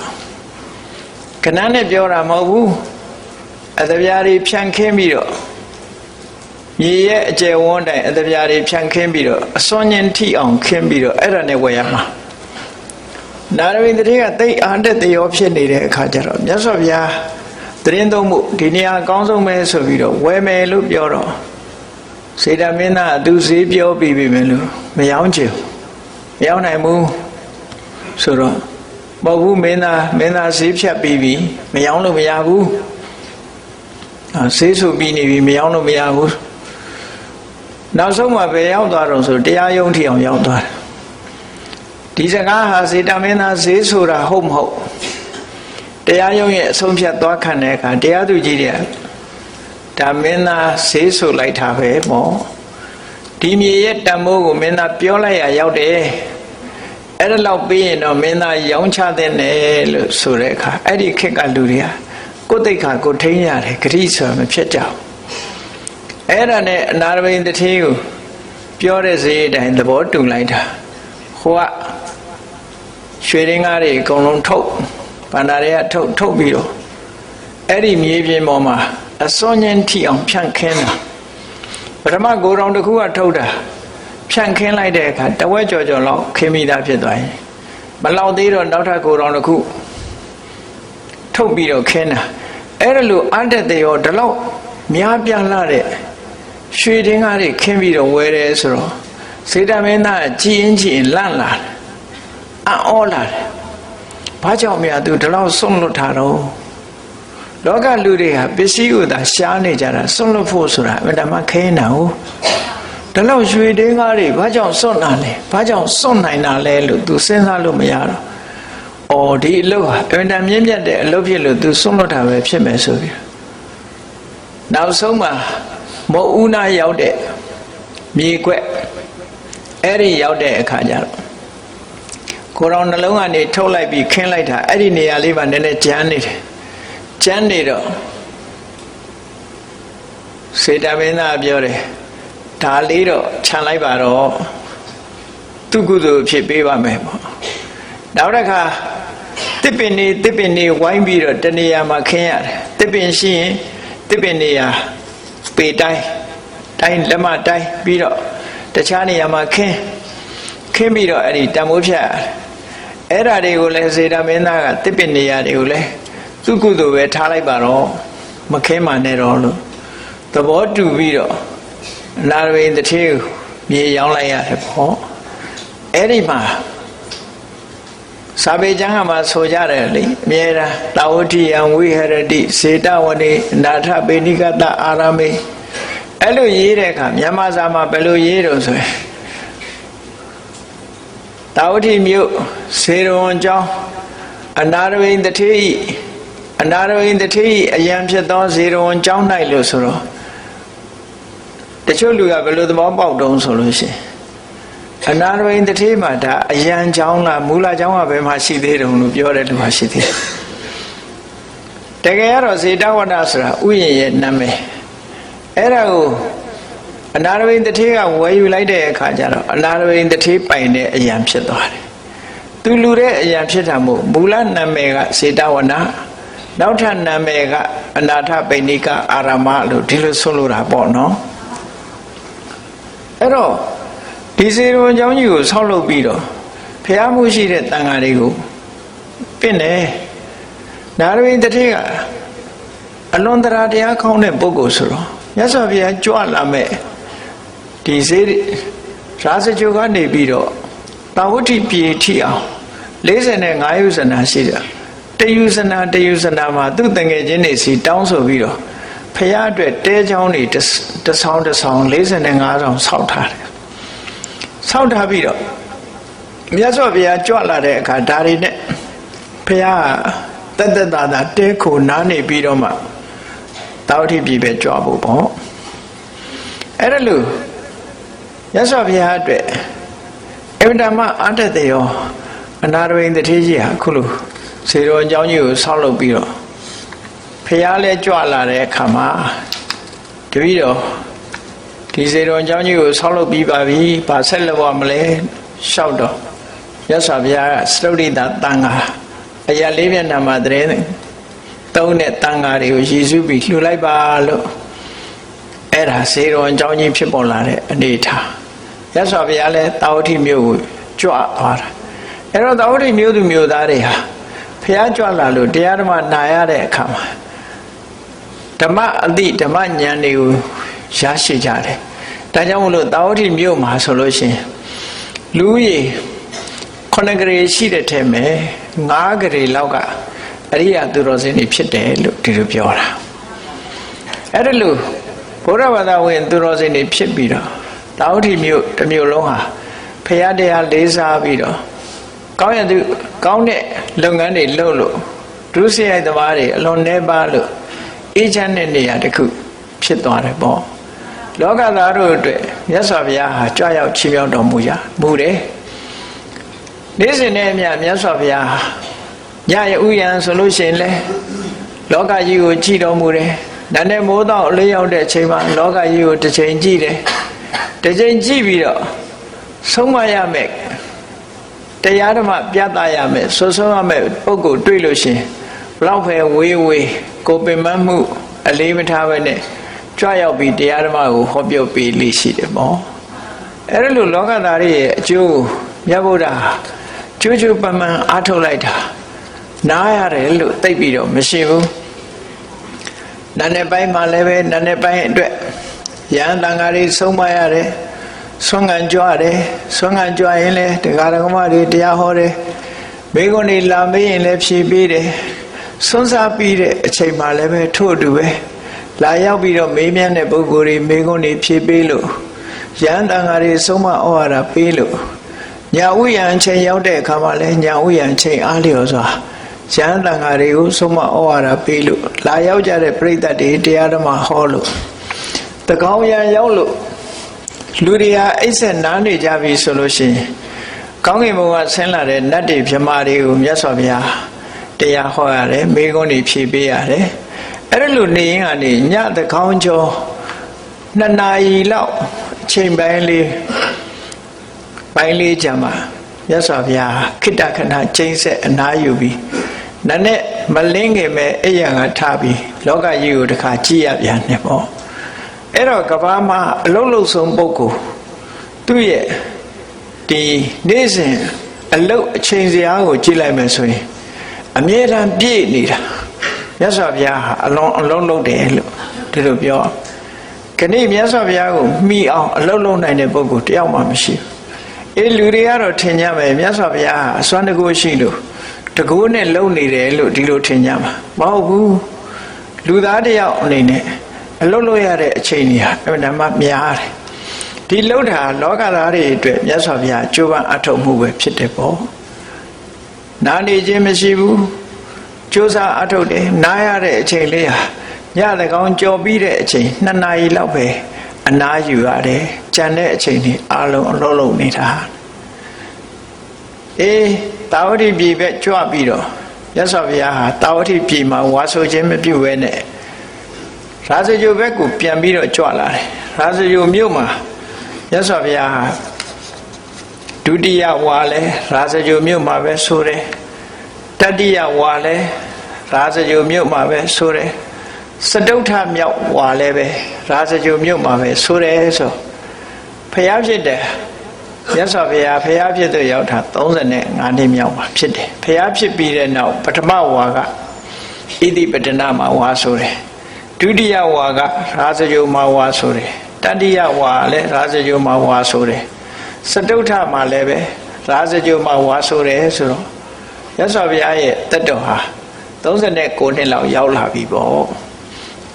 ခဏနဲ့ပြောတာမဟုတ်ဘူးအတပြားတွေဖြန့်ခင်းပြီးတော့မြေရဲ့အကျယ်ဝန်းတိုင်အတပြားတွေဖြန့်ခင်းပြီးတော့အစွန်းချင်းထိအောင်ခင်းပြီးတော့အဲ့ဒါနဲ့ဝယ်ရမှာနာရဝိန်တထေးကသိအားတက်တရောဖြစ်နေတဲ့အခါကျတော့မြတ်စွာဘုရားတရင်သုံးမှုဒီနေရာအကောင်းဆုံးပဲဆိုပြီးတော့ဝယ်မယ်လို့ပြောတော့စေတမင်းသားသူဈေးပြောပြီးပြီမယ်လို့မရောင်းချင်မရောင်းနိုင်ဘူးဆိုတော့မဟုတ်ဘူးမင်းသားဈေးဖြတ်ပြီးပြီမရောင်းလို့မရဘူး ဆေးဆူပြီးနေပြီမရောက်လို့မရဘူးနောက်ဆုံးမှာပဲရောက်သွားတော့ဆိုတရားရုံးထီအောင်ရောက်သွားတယ်ဒီစကားဟာစေတမင်းသားဆေးဆိုတာဟုတ်မဟုတ်တရားရုံးရဲ့အဆုံးဖြတ်သွားခံတဲ့အခါတရားသူကြီးတွေကဒါမင်းသားဆေးဆိုလိုက်တာပဲပေါ့ဒီမြေရဲ့တန်ဖိုးကိုမင်းသားပြောလိုက်ရရောက်တယ်အဲ့ဒါလောက်ပြီးရင်တော့မင်းသားရောင်းချတဲ့နဲ့လို့ဆိုတဲ့အခါအဲ့ဒီခေတ်ကလူတွေကကိုယ်တိတ်ခါကိုထိန်းရတယ်ဂရိဆိုတာမဖြစ်ကြဘူးအဲ့ဒါနဲ့အနာရဘိန်တထေးကိုပြောတဲ့စည်းအတိုင်းသဘောတူလိုက်တာဟိုကရွှေရင်းကားတွေအကုန်လုံးထုတ်ဗန္ဒာတွေကထုတ်ပြီးတော့အဲ့ဒီမြေပြင်ပေါ်မှာအစွန်းချင်းထိအောင်ဖြန့်ခင်းတာပထမကိုယ်တော်တစ်ခုကထုတ်တာဖြန့်ခင်းလိုက်တဲ့အခါတဝက်ကျော်လောက်ခင်းမိသားဖြစ်သွားရင်မလောက်သေးတော့နောက်ထပ်ကိုယ်တော်တစ်ခုထုတ်ပြီးတော့ခင်းတာအဲ့ဒါလို့အတ္တတရောဒီလောက်များပြားလာတဲ့ရွှေတင်းကားတွေခင်းပြီးတော့ဝယ်တယ်ဆိုတော့စေတမင်းသားကြည်ရင်လန့်လာတယ်အော်လာတယ်ဘာကြောင့်မြတ်သူဒီလောက်စွန့်လွတ်တာတော့လောကလူတွေဟာပစ္စည်းဥသာရှားနေကြတာစွန့်လွတ်ဖို့ဆိုတာအမှန်တမ်းခဲနေတာဟုတ်ဒီလောက်ရွှေတင်းကားတွေဘာကြောင့်စွန့်တာလဲဘာကြောင့်စွန့်နိုင်တာလဲလို့သူစဉ်းစားလို့မရတော့အော်ဒီအလုပ်ဟာအမှန်တမ်းမြင့်မြတ်တဲ့အလုပ်ဖြစ်လို့သူစွန့်လွတ်တာပဲဖြစ်မယ်ဆိုပြီးနောက်ဆုံးမှာမောဥနာရောက်တဲ့မြေကွက်အဲ့ဒီရောက်တဲ့အခါကျတော့ကိုယ်တော်နှလုံးကနေထုတ်လိုက်ပြီးခင်းလိုက်တာအဲ့ဒီနေရာလေးမှာနည်းနည်းကျန်းနေတယ်ကျန်းနေတော့စေတမင်းသားပြောတယ်ဒါလေးတော့ခြံလိုက်ပါတော့သူကုသိုလ်ဖြစ်ပေးပါမယ်ပေါ့နောက်တစ်ခါတစ်ပင်နေဝိုင်းပြီးတော့တနေရာမှာခင်းရတယ်တစ်ပင်ရှိရင်တစ်ပင်နေရာပေတိုင်းလက်မတိုင်းပြီးတော့တခြားနေရာမှာခင်းပြီးတော့အဲ့ဒီတံမိုးဖြတ်အဲ့ဓာတွေကိုလည်းစေတမင်းသားကတစ်ပင်နေရာတွေကိုလည်းသူ့ကုသိုလ်ပဲထားလိုက်ပါတော့မခင်းမှနဲ့တော့လို့သဘောတူပြီးတော့နာရဝိန်တထေးမြေရောင်းလိုက်ရတယ်ပေါ့အဲ့ဒီမှာစာပေကျမ်းကမှာဆိုကြတယ်လေအမြဲတမ်းတာဝတိယံဝိဟရတိစေတဝနေနာထပေနိကတအာရမေအဲ့လိုရေးတဲ့အခါမြန်မာစာမှာဘယ်လိုရေးတော့ဆိုရင်တာဝတိမြို့စေရဝံကျောင်းအနာရဝိန်တထေးဤအနာရဝိန်တထေးဤအယံဖြစ်သောစေရဝံကျောင်း၌လို့ဆိုတော့တချို့လူကဘယ်လိုသဘောပေါက်တုံးဆိုလို့ရှိရင်အနာရဝိန်တထေးမှာဒါအယံကျောင်းလားမူလကျောင်းကဘယ်မှာရှိသေးတယ်လို့ပြောတဲ့လူဟာရှိသေးတယ်တကယ်ကတော့စေတဝနဆိုတာဥယျာဉ်ရဲ့နာမည်အဲ့ဒါကိုအနာရဝိန်တထေးကဝယ်ယူလိုက်တဲ့အခါကျတော့အနာရဝိန်တထေးပိုင်တဲ့အယံဖြစ်သွားတယ်သူလူတဲ့အယံဖြစ်တာမို့မူလနာမည်ကစေတဝနနောက်ထပ်နာမည်ကအနာထပိဏိကအာရမလို့ဒီလိုဆိုလိုတာပေါ့နော်အဲ့တော့ဒီစေရဝံကျောင်းကြီးကိုဆောက်လုပ်ပြီးတော့ဖျားမှုရှိတဲ့တန်ဃာတွေကိုပင့်တယ်နာရဝိန်တထေးကအလွန်တရာတရားကောင်းတဲ့ပုဂ္ဂိုလ်ဆိုတော့မြတ်စွာဘုရားကြွလာမဲ့ဒီစေရာဇကြိုကနေပြီးတော့တာဝတိပြေထိအောင်45ယူဇနာရှိတယ်တယူဇနာမှာသူ့တငယ်ချင်းတွေစီတောင်းဆိုပြီးတော့ဖျားအတွက်တဲချောင်းတွေတဆောင်း45ဆောင်ဆောက်ထားတယ်ဆောက်ထားပြီးတော့မြတ်စွာဘုရားကြွလာတဲ့အခါဒါတွေနဲ့ဘုရားတက်တာတဲခိုနားနေပြီးတော့မှတာဝတိပြည်ပဲကြွဖို့ပေါ့အဲ့ဒါလို့မြတ်စွာဘုရားအတွက်အဝိဓမ္မအတ္တတရောအနာရဝိန်တထေးကြီးဟာအခုလိုစေတော်အကြောင်းကြီးကိုဆောက်လုပ်ပြီးတော့ဘုရားလည်းကြွလာတဲ့အခါမှာတပည့်တော်ဒီစေတော်အကြောင်းကြီးကိုဆောက်လုပ်ပြီးပါပြီ။ဘာဆက်လုပ်ရမလဲလျှောက်တော့မြတ်စွာဘုရားကစတုဒ္ဓိတာတန်ဃာအရာ၄မျက်နှာမှာတည်းသုံးတဲ့တန်ဃာတွေကိုရည်စူးပြီးလှူလိုက်ပါလို့အဲ့ဒါစေတော်အကြောင်းကြီးဖြစ်ပေါ်လာတဲ့အနေထားမြတ်စွာဘုရားလည်းတာဝတိမြို့ကိုကြွသွားတာအဲ့တော့တာဝတိမြို့သူမြို့သားတွေဟာဘုရားကြွလာလို့တရားဓမ္မနာရတဲ့အခါမှာဓမ္မအတိဓမ္မဉာဏ်တွေကိုရရှိကြတယ်ဒါကြောင့်မလို့တာဝတိမြို့မှာဆိုလို့ရှိရင်လူကြီး9 ဂရေရှိတဲ့ထဲမှာ9 ဂရေလောက်ကအရိယာသူတော်စင်တွေဖြစ်တယ်လို့ဒီလိုပြောတာ အဲ့ဒါလို့ဘုရားဘာသာဝင်သူတော်စင်တွေဖြစ်ပြီးတော့တာဝတိမြို့တစ်မြို့လုံးဟာဖရာတရားလေးစားပြီးတော့ကောင်းရသူကောင်းတဲ့လုပ်ငန်းတွေလုပ်လို့ဒုစရိုက်သမားတွေအလွန်နှဲပါလို့အေးချမ်းတဲ့နေရာတစ်ခုဖြစ်သွားတယ်ပေါ့လောကသားတို့အတွက်မြတ်စွာဘုရားဟာကြွရောက်ချီးမြှောက်တော်မူတယ်နေ့စဉ်နဲ့အမျှမြတ်စွာဘုရားညရဥယျံဆိုလို့ရှိရင်လေလောကကြီးကိုကြည်တော်မူတယ်နာနဲ့မိုးတော့အလေးရောက်တဲ့အချိန်မှာလောကကြီးကိုတစ်ချိန်ကြည့်တယ်တစ်ချိန်ကြည့်ပြီးတော့ဆုံးမရမယ်တရားဓမ္မပြသရမယ်ဆွဆုံးရမယ်ပုဂ္ဂိုလ်တွေ့လို့ရှိရင်ဘလောက်ပဲဝေးကိုပင်မမှုအလေးမထားပဲနဲ့ကြွရောက်ပြီးတရားဓမ္မကိုဟောပြောပေးလိရှိတယ်ပေါ့အဲ့ဒါလို့လောကသားတွေရဲ့အကျိုးမြတ်ဗုဒ္ဓကျိုးကျိုးပမှန်အားထုတ်လိုက်တာနားရတယ်လို့သိပြီးတော့မရှိဘူးနာနဲ့ပိုင်းမှာလည်းပဲနာနဲ့ပိုင်းအတွက်ယဟန်တန်ဃာတွေဆုံးမရတယ်ဆွမ်းခံကြွရတယ်ဆွမ်းခံကြွရင်လည်းတရားဓမ္မတွေတရားဟောတယ်မိဂုဏ်တွေလာမေးရင်လည်းဖြေပေးတယ်ဆွမ်းစားပြီးတဲ့အချိန်မှလည်းပဲထို့အတူပဲလာရောက်ပြီးတော့မေးမြန်းတဲ့ပုဂ္ဂိုလ်တွေမိဂုဏ်တွေဖြေပေးလို့ယဟန်တန်ဃာတွေဆုံးမဩဝါဒပေးလို့ညာဥယျံအချိန်ရောက်တဲ့အခါမှာလည်းညာဥယျံအချိန်အားလျော်စွာယဟန်တန်ဃာတွေကိုဆုံးမဩဝါဒပေးလို့လာရောက်ကြတဲ့ပရိသတ်တွေတရားဓမ္မဟောလို့တကောင်ရံရောက်လို့လူတွေဟာအိပ်ဆက်နားနေကြပြီဆိုလို့ရှိရင်ကောင်းကင်ဘုံကဆင်းလာတဲ့နတ်တွေမြမာတွေကိုမြတ်စွာဘုရားတရားဟောရတယ်မိဂုဏ်တွေဖြေပေးရတယ်အဲ့ဒါလို့နေရင်ကနေညတကောင်ကျော်2 နာရီလောက်အချိန်ပိုင်းလေးကြာမှာမြတ်စွာဘုရားခိတ္တခဏကျိန်းဆက်အနားယူပြီးနာနဲ့မလင်းခင်ပဲအိယာကထားပြီးလောကကြီးကိုတစ်ခါကြည့်ရပြန်တယ်ပေါ့အဲ့တော့ကဘာမှာအလုံးလုံးဆုံးပုဂ္ဂိုလ်သူ့ရဲ့ဒီနေ့စဉ်အလုတ်အချိန်စရာကိုကြည့်လိုက်မယ်ဆိုရင်အမြဲတမ်းပြည့်နေတာမြတ်စွာဘုရားဟာအလုံးလုံးတယ်လို့ဒီလိုပြောခဏမြတ်စွာဘုရားကိုမှီအောင်အလုံးလုံးနိုင်တဲ့ပုဂ္ဂိုလ်တယောက်မှမရှိဘူးအေးလူတွေကတော့ထင်ကြမယ်မြတ်စွာဘုရားဟာအစွမ်းတကူရှိလို့တကူနဲ့လုံနေတယ်လို့ဒီလိုထင်ကြမှာမဟုတ်ဘူးလူသားတယောက်အနေနဲ့အလုံးလို့ရတဲ့အချိန်ကြီးဟာအမှန်တမ်းများတယ်ဒီလှုပ်တာလောကသားတွေအတွက်မြတ်စွာဘုရားကြိုးပမ်းအထောက်မှုပဲဖြစ်တယ်ပေါ့နားနေခြင်းမရှိဘူးကြိုးစားအထောက်တယ်နားရတဲ့အချိန်လေးဟာညတကောင်ကြော်ပြီးတဲ့အချိန်2 နာရီလောက်ပဲအနားယူရတယ်ကြံတဲ့အချိန်ကြီးအလုံးအလုံးလုံးနေတာအေးတာဝတိပြည်ပဲကြွပြီးတော့မြတ်စွာဘုရားဟာတာဝတိပြည်မှာဝါဆိုခြင်းမပြုဘဲနဲ့ရာဇဂိုဘက်ကိုပြန်ပြီးတော့ကြွလာတယ်ရာဇဂိုမြို့မှာမြတ်စွာဘုရားဟာဒုတိယဝါလဲရာဇဂိုမြို့မှာပဲဆိုတယ်တတိယဝါလဲရာဇဂိုမြို့မှာပဲဆိုတယ်စတုထမြောက်ဝါလဲပဲရာဇဂိုမြို့မှာပဲဆိုတယ်ဆိုဖျားဖြစ်တယ်မြတ်စွာဘုရားဖျားဖြစ်သူရောက်တာ35နှစ်မြောက်မှာဖြစ်တယ်ဖျားဖြစ်ပြီးတဲ့နောက်ပထမဝါကဣတိပတနာမှာဝါဆိုတယ်ဒုတိယဝါကရာဇဂိုမှာဝါဆိုတယ်တတိယဝါလည်းရာဇဂိုမှာဝါဆိုတယ်စတုထမှာလည်းပဲရာဇဂိုမှာဝါဆိုတယ်ဆိုတော့မြတ်စွာဘုရားရဲ့တတ်တော်ဟာ39နှစ်လောက်ရောက်လာပြီပေါ့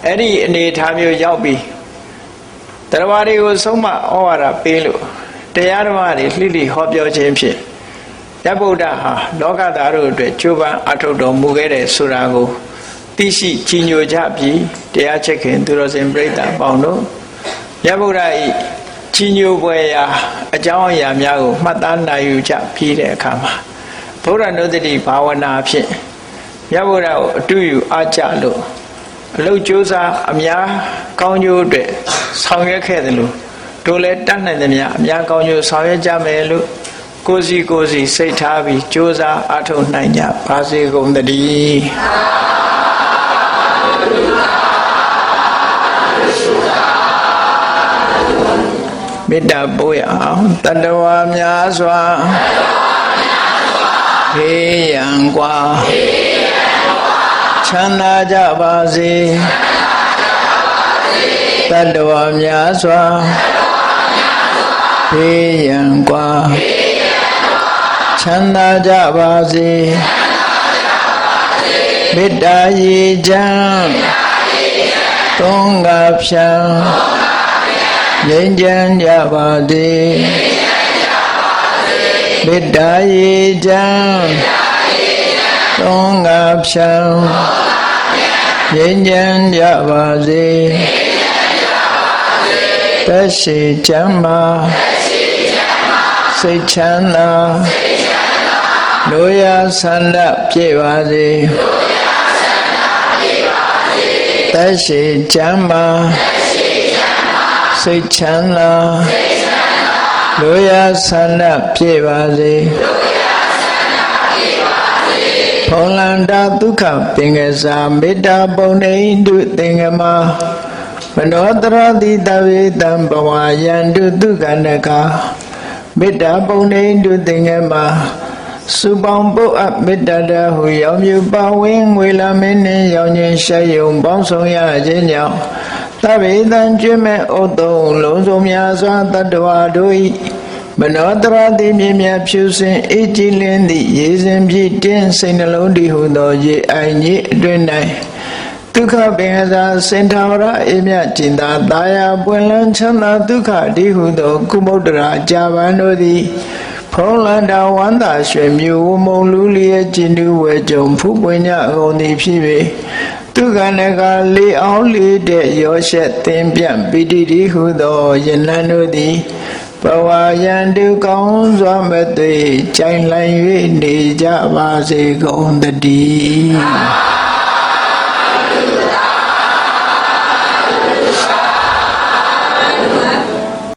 အဲ့ဒီအနေအထားမျိုးရောက်ပြီးတရားဝါတွေကိုဆုံးမဩဝါဒပေးလို့တရားဓမ္မတွေလှိလိဟောပြောခြင်းဖြင့်မြတ်ဗုဒ္ဓဟာလောကသားတို့အတွက်ကြိုးပမ်းအထောက်တော်မူခဲ့တဲ့ဆိုတာကိုသိရှိကြီးညိုကြပြီးတရားချစ်ခင်သူတော်စင်ပြိဿပေါင်းတို့မြတ်ဗုဒ္ဓ၏ကြီးညိုပွဲရာအကြောင်းအရာများကိုမှတ်သားနိုင်ယူကြပြီးတဲ့အခါမှာဗုဒ္ဓနုဒတိဘာဝနာဖြင့်မြတ်ဗုဒ္ဓကိုအတူယူအားကြလို့အလုတ်ကြိုးစားအများကောင်းကျိုးအတွက်ဆောင်ရွက်ခဲ့တယ်လို့တို့လည်းတတ်နိုင်သမျှအများကောင်းကျိုးဆောင်ရွက်ကြမယ်လို့ကိုယ်စီစိတ်ထားပြီးကြိုးစားအားထုတ်နိုင်ကြပါစေကုန်သတည်းမေတ္တာပို့ရအောင်တတ္တဝါများစွာဖေးရန်กว่าချမ်းသာကြပါစေတတ္တဝါများစွာဖေးရန်กว่าချမ်းသာကြပါစေမေတ္တာရည်ချမ်း သုံးငါဖြံငြိမ်းချမ်းကြပါစေမေတ္တာရေချမ်းသုံးငါဖြံငြိမ်းချမ်းကြပါစေသက်ရှိချမ်းသာစိတ်ချမ်းသာလိုရာဆန္ဒပြည့်ပါစေသက်ရှိချမ်းသာစိတ်ချမ်းသာလိုရာဆန္ဒပြည့်ပါစေဖုံလန္တာဒုက္ခပင်ကစားမေတ္တာပုံနေတုသင်္ကမမနောတရတိတဝေတံဘဝယန္တုဒုက္ခနကမေတ္တာပုံနေတုသင်္ကမစုပေါင်းပုအပ်မေတ္တာတဟုရောင်မြူပါဝင်ငွေလာမင်းနှင့်ရောင်ခြင်းရှက်ယုံပေါင်းဆောင်ရခြင်းကြောင့်သဗ္ဗေတံကျွမ်းမဲ့ဩတုံလုံးစုံများစွာတတ္တဝါတို့၏မနောတရတိမြင်မြတ်ဖြူစင်အေးကြည်လင်းသည့်ရေစဉ်ပြည့်တင်းစိတ်နှလုံးတည်ဟုသောရေအိုင်ကြီးအတွင်၌ဒုက္ခပင်ကစားစင်ထာဝရအေးမြတ်ကျင်သာတာယာပွင့်လန်းချမ်းသာဒုက္ခတည်ဟုသောကုမုဒ္ဒရာကြာပန်တို့သည်ဖုံးလန္တာဝန္တာရွှေမြူဝမုံလူလျက်ကျင်တူဝဲကြုံဖူးပွင့်ကြကုန်သည်ဖြစ်၍ဒုက္ခနကလေးအောင်လေးတဲ့ရောရှက်သင်ပြန့်ပိဋိတိဟုသောယနံတို့သည်ဘဝယန္တုကောင်းစွာမသွေကြိုင်လည်၍နေကြပါစေကုန်တည်း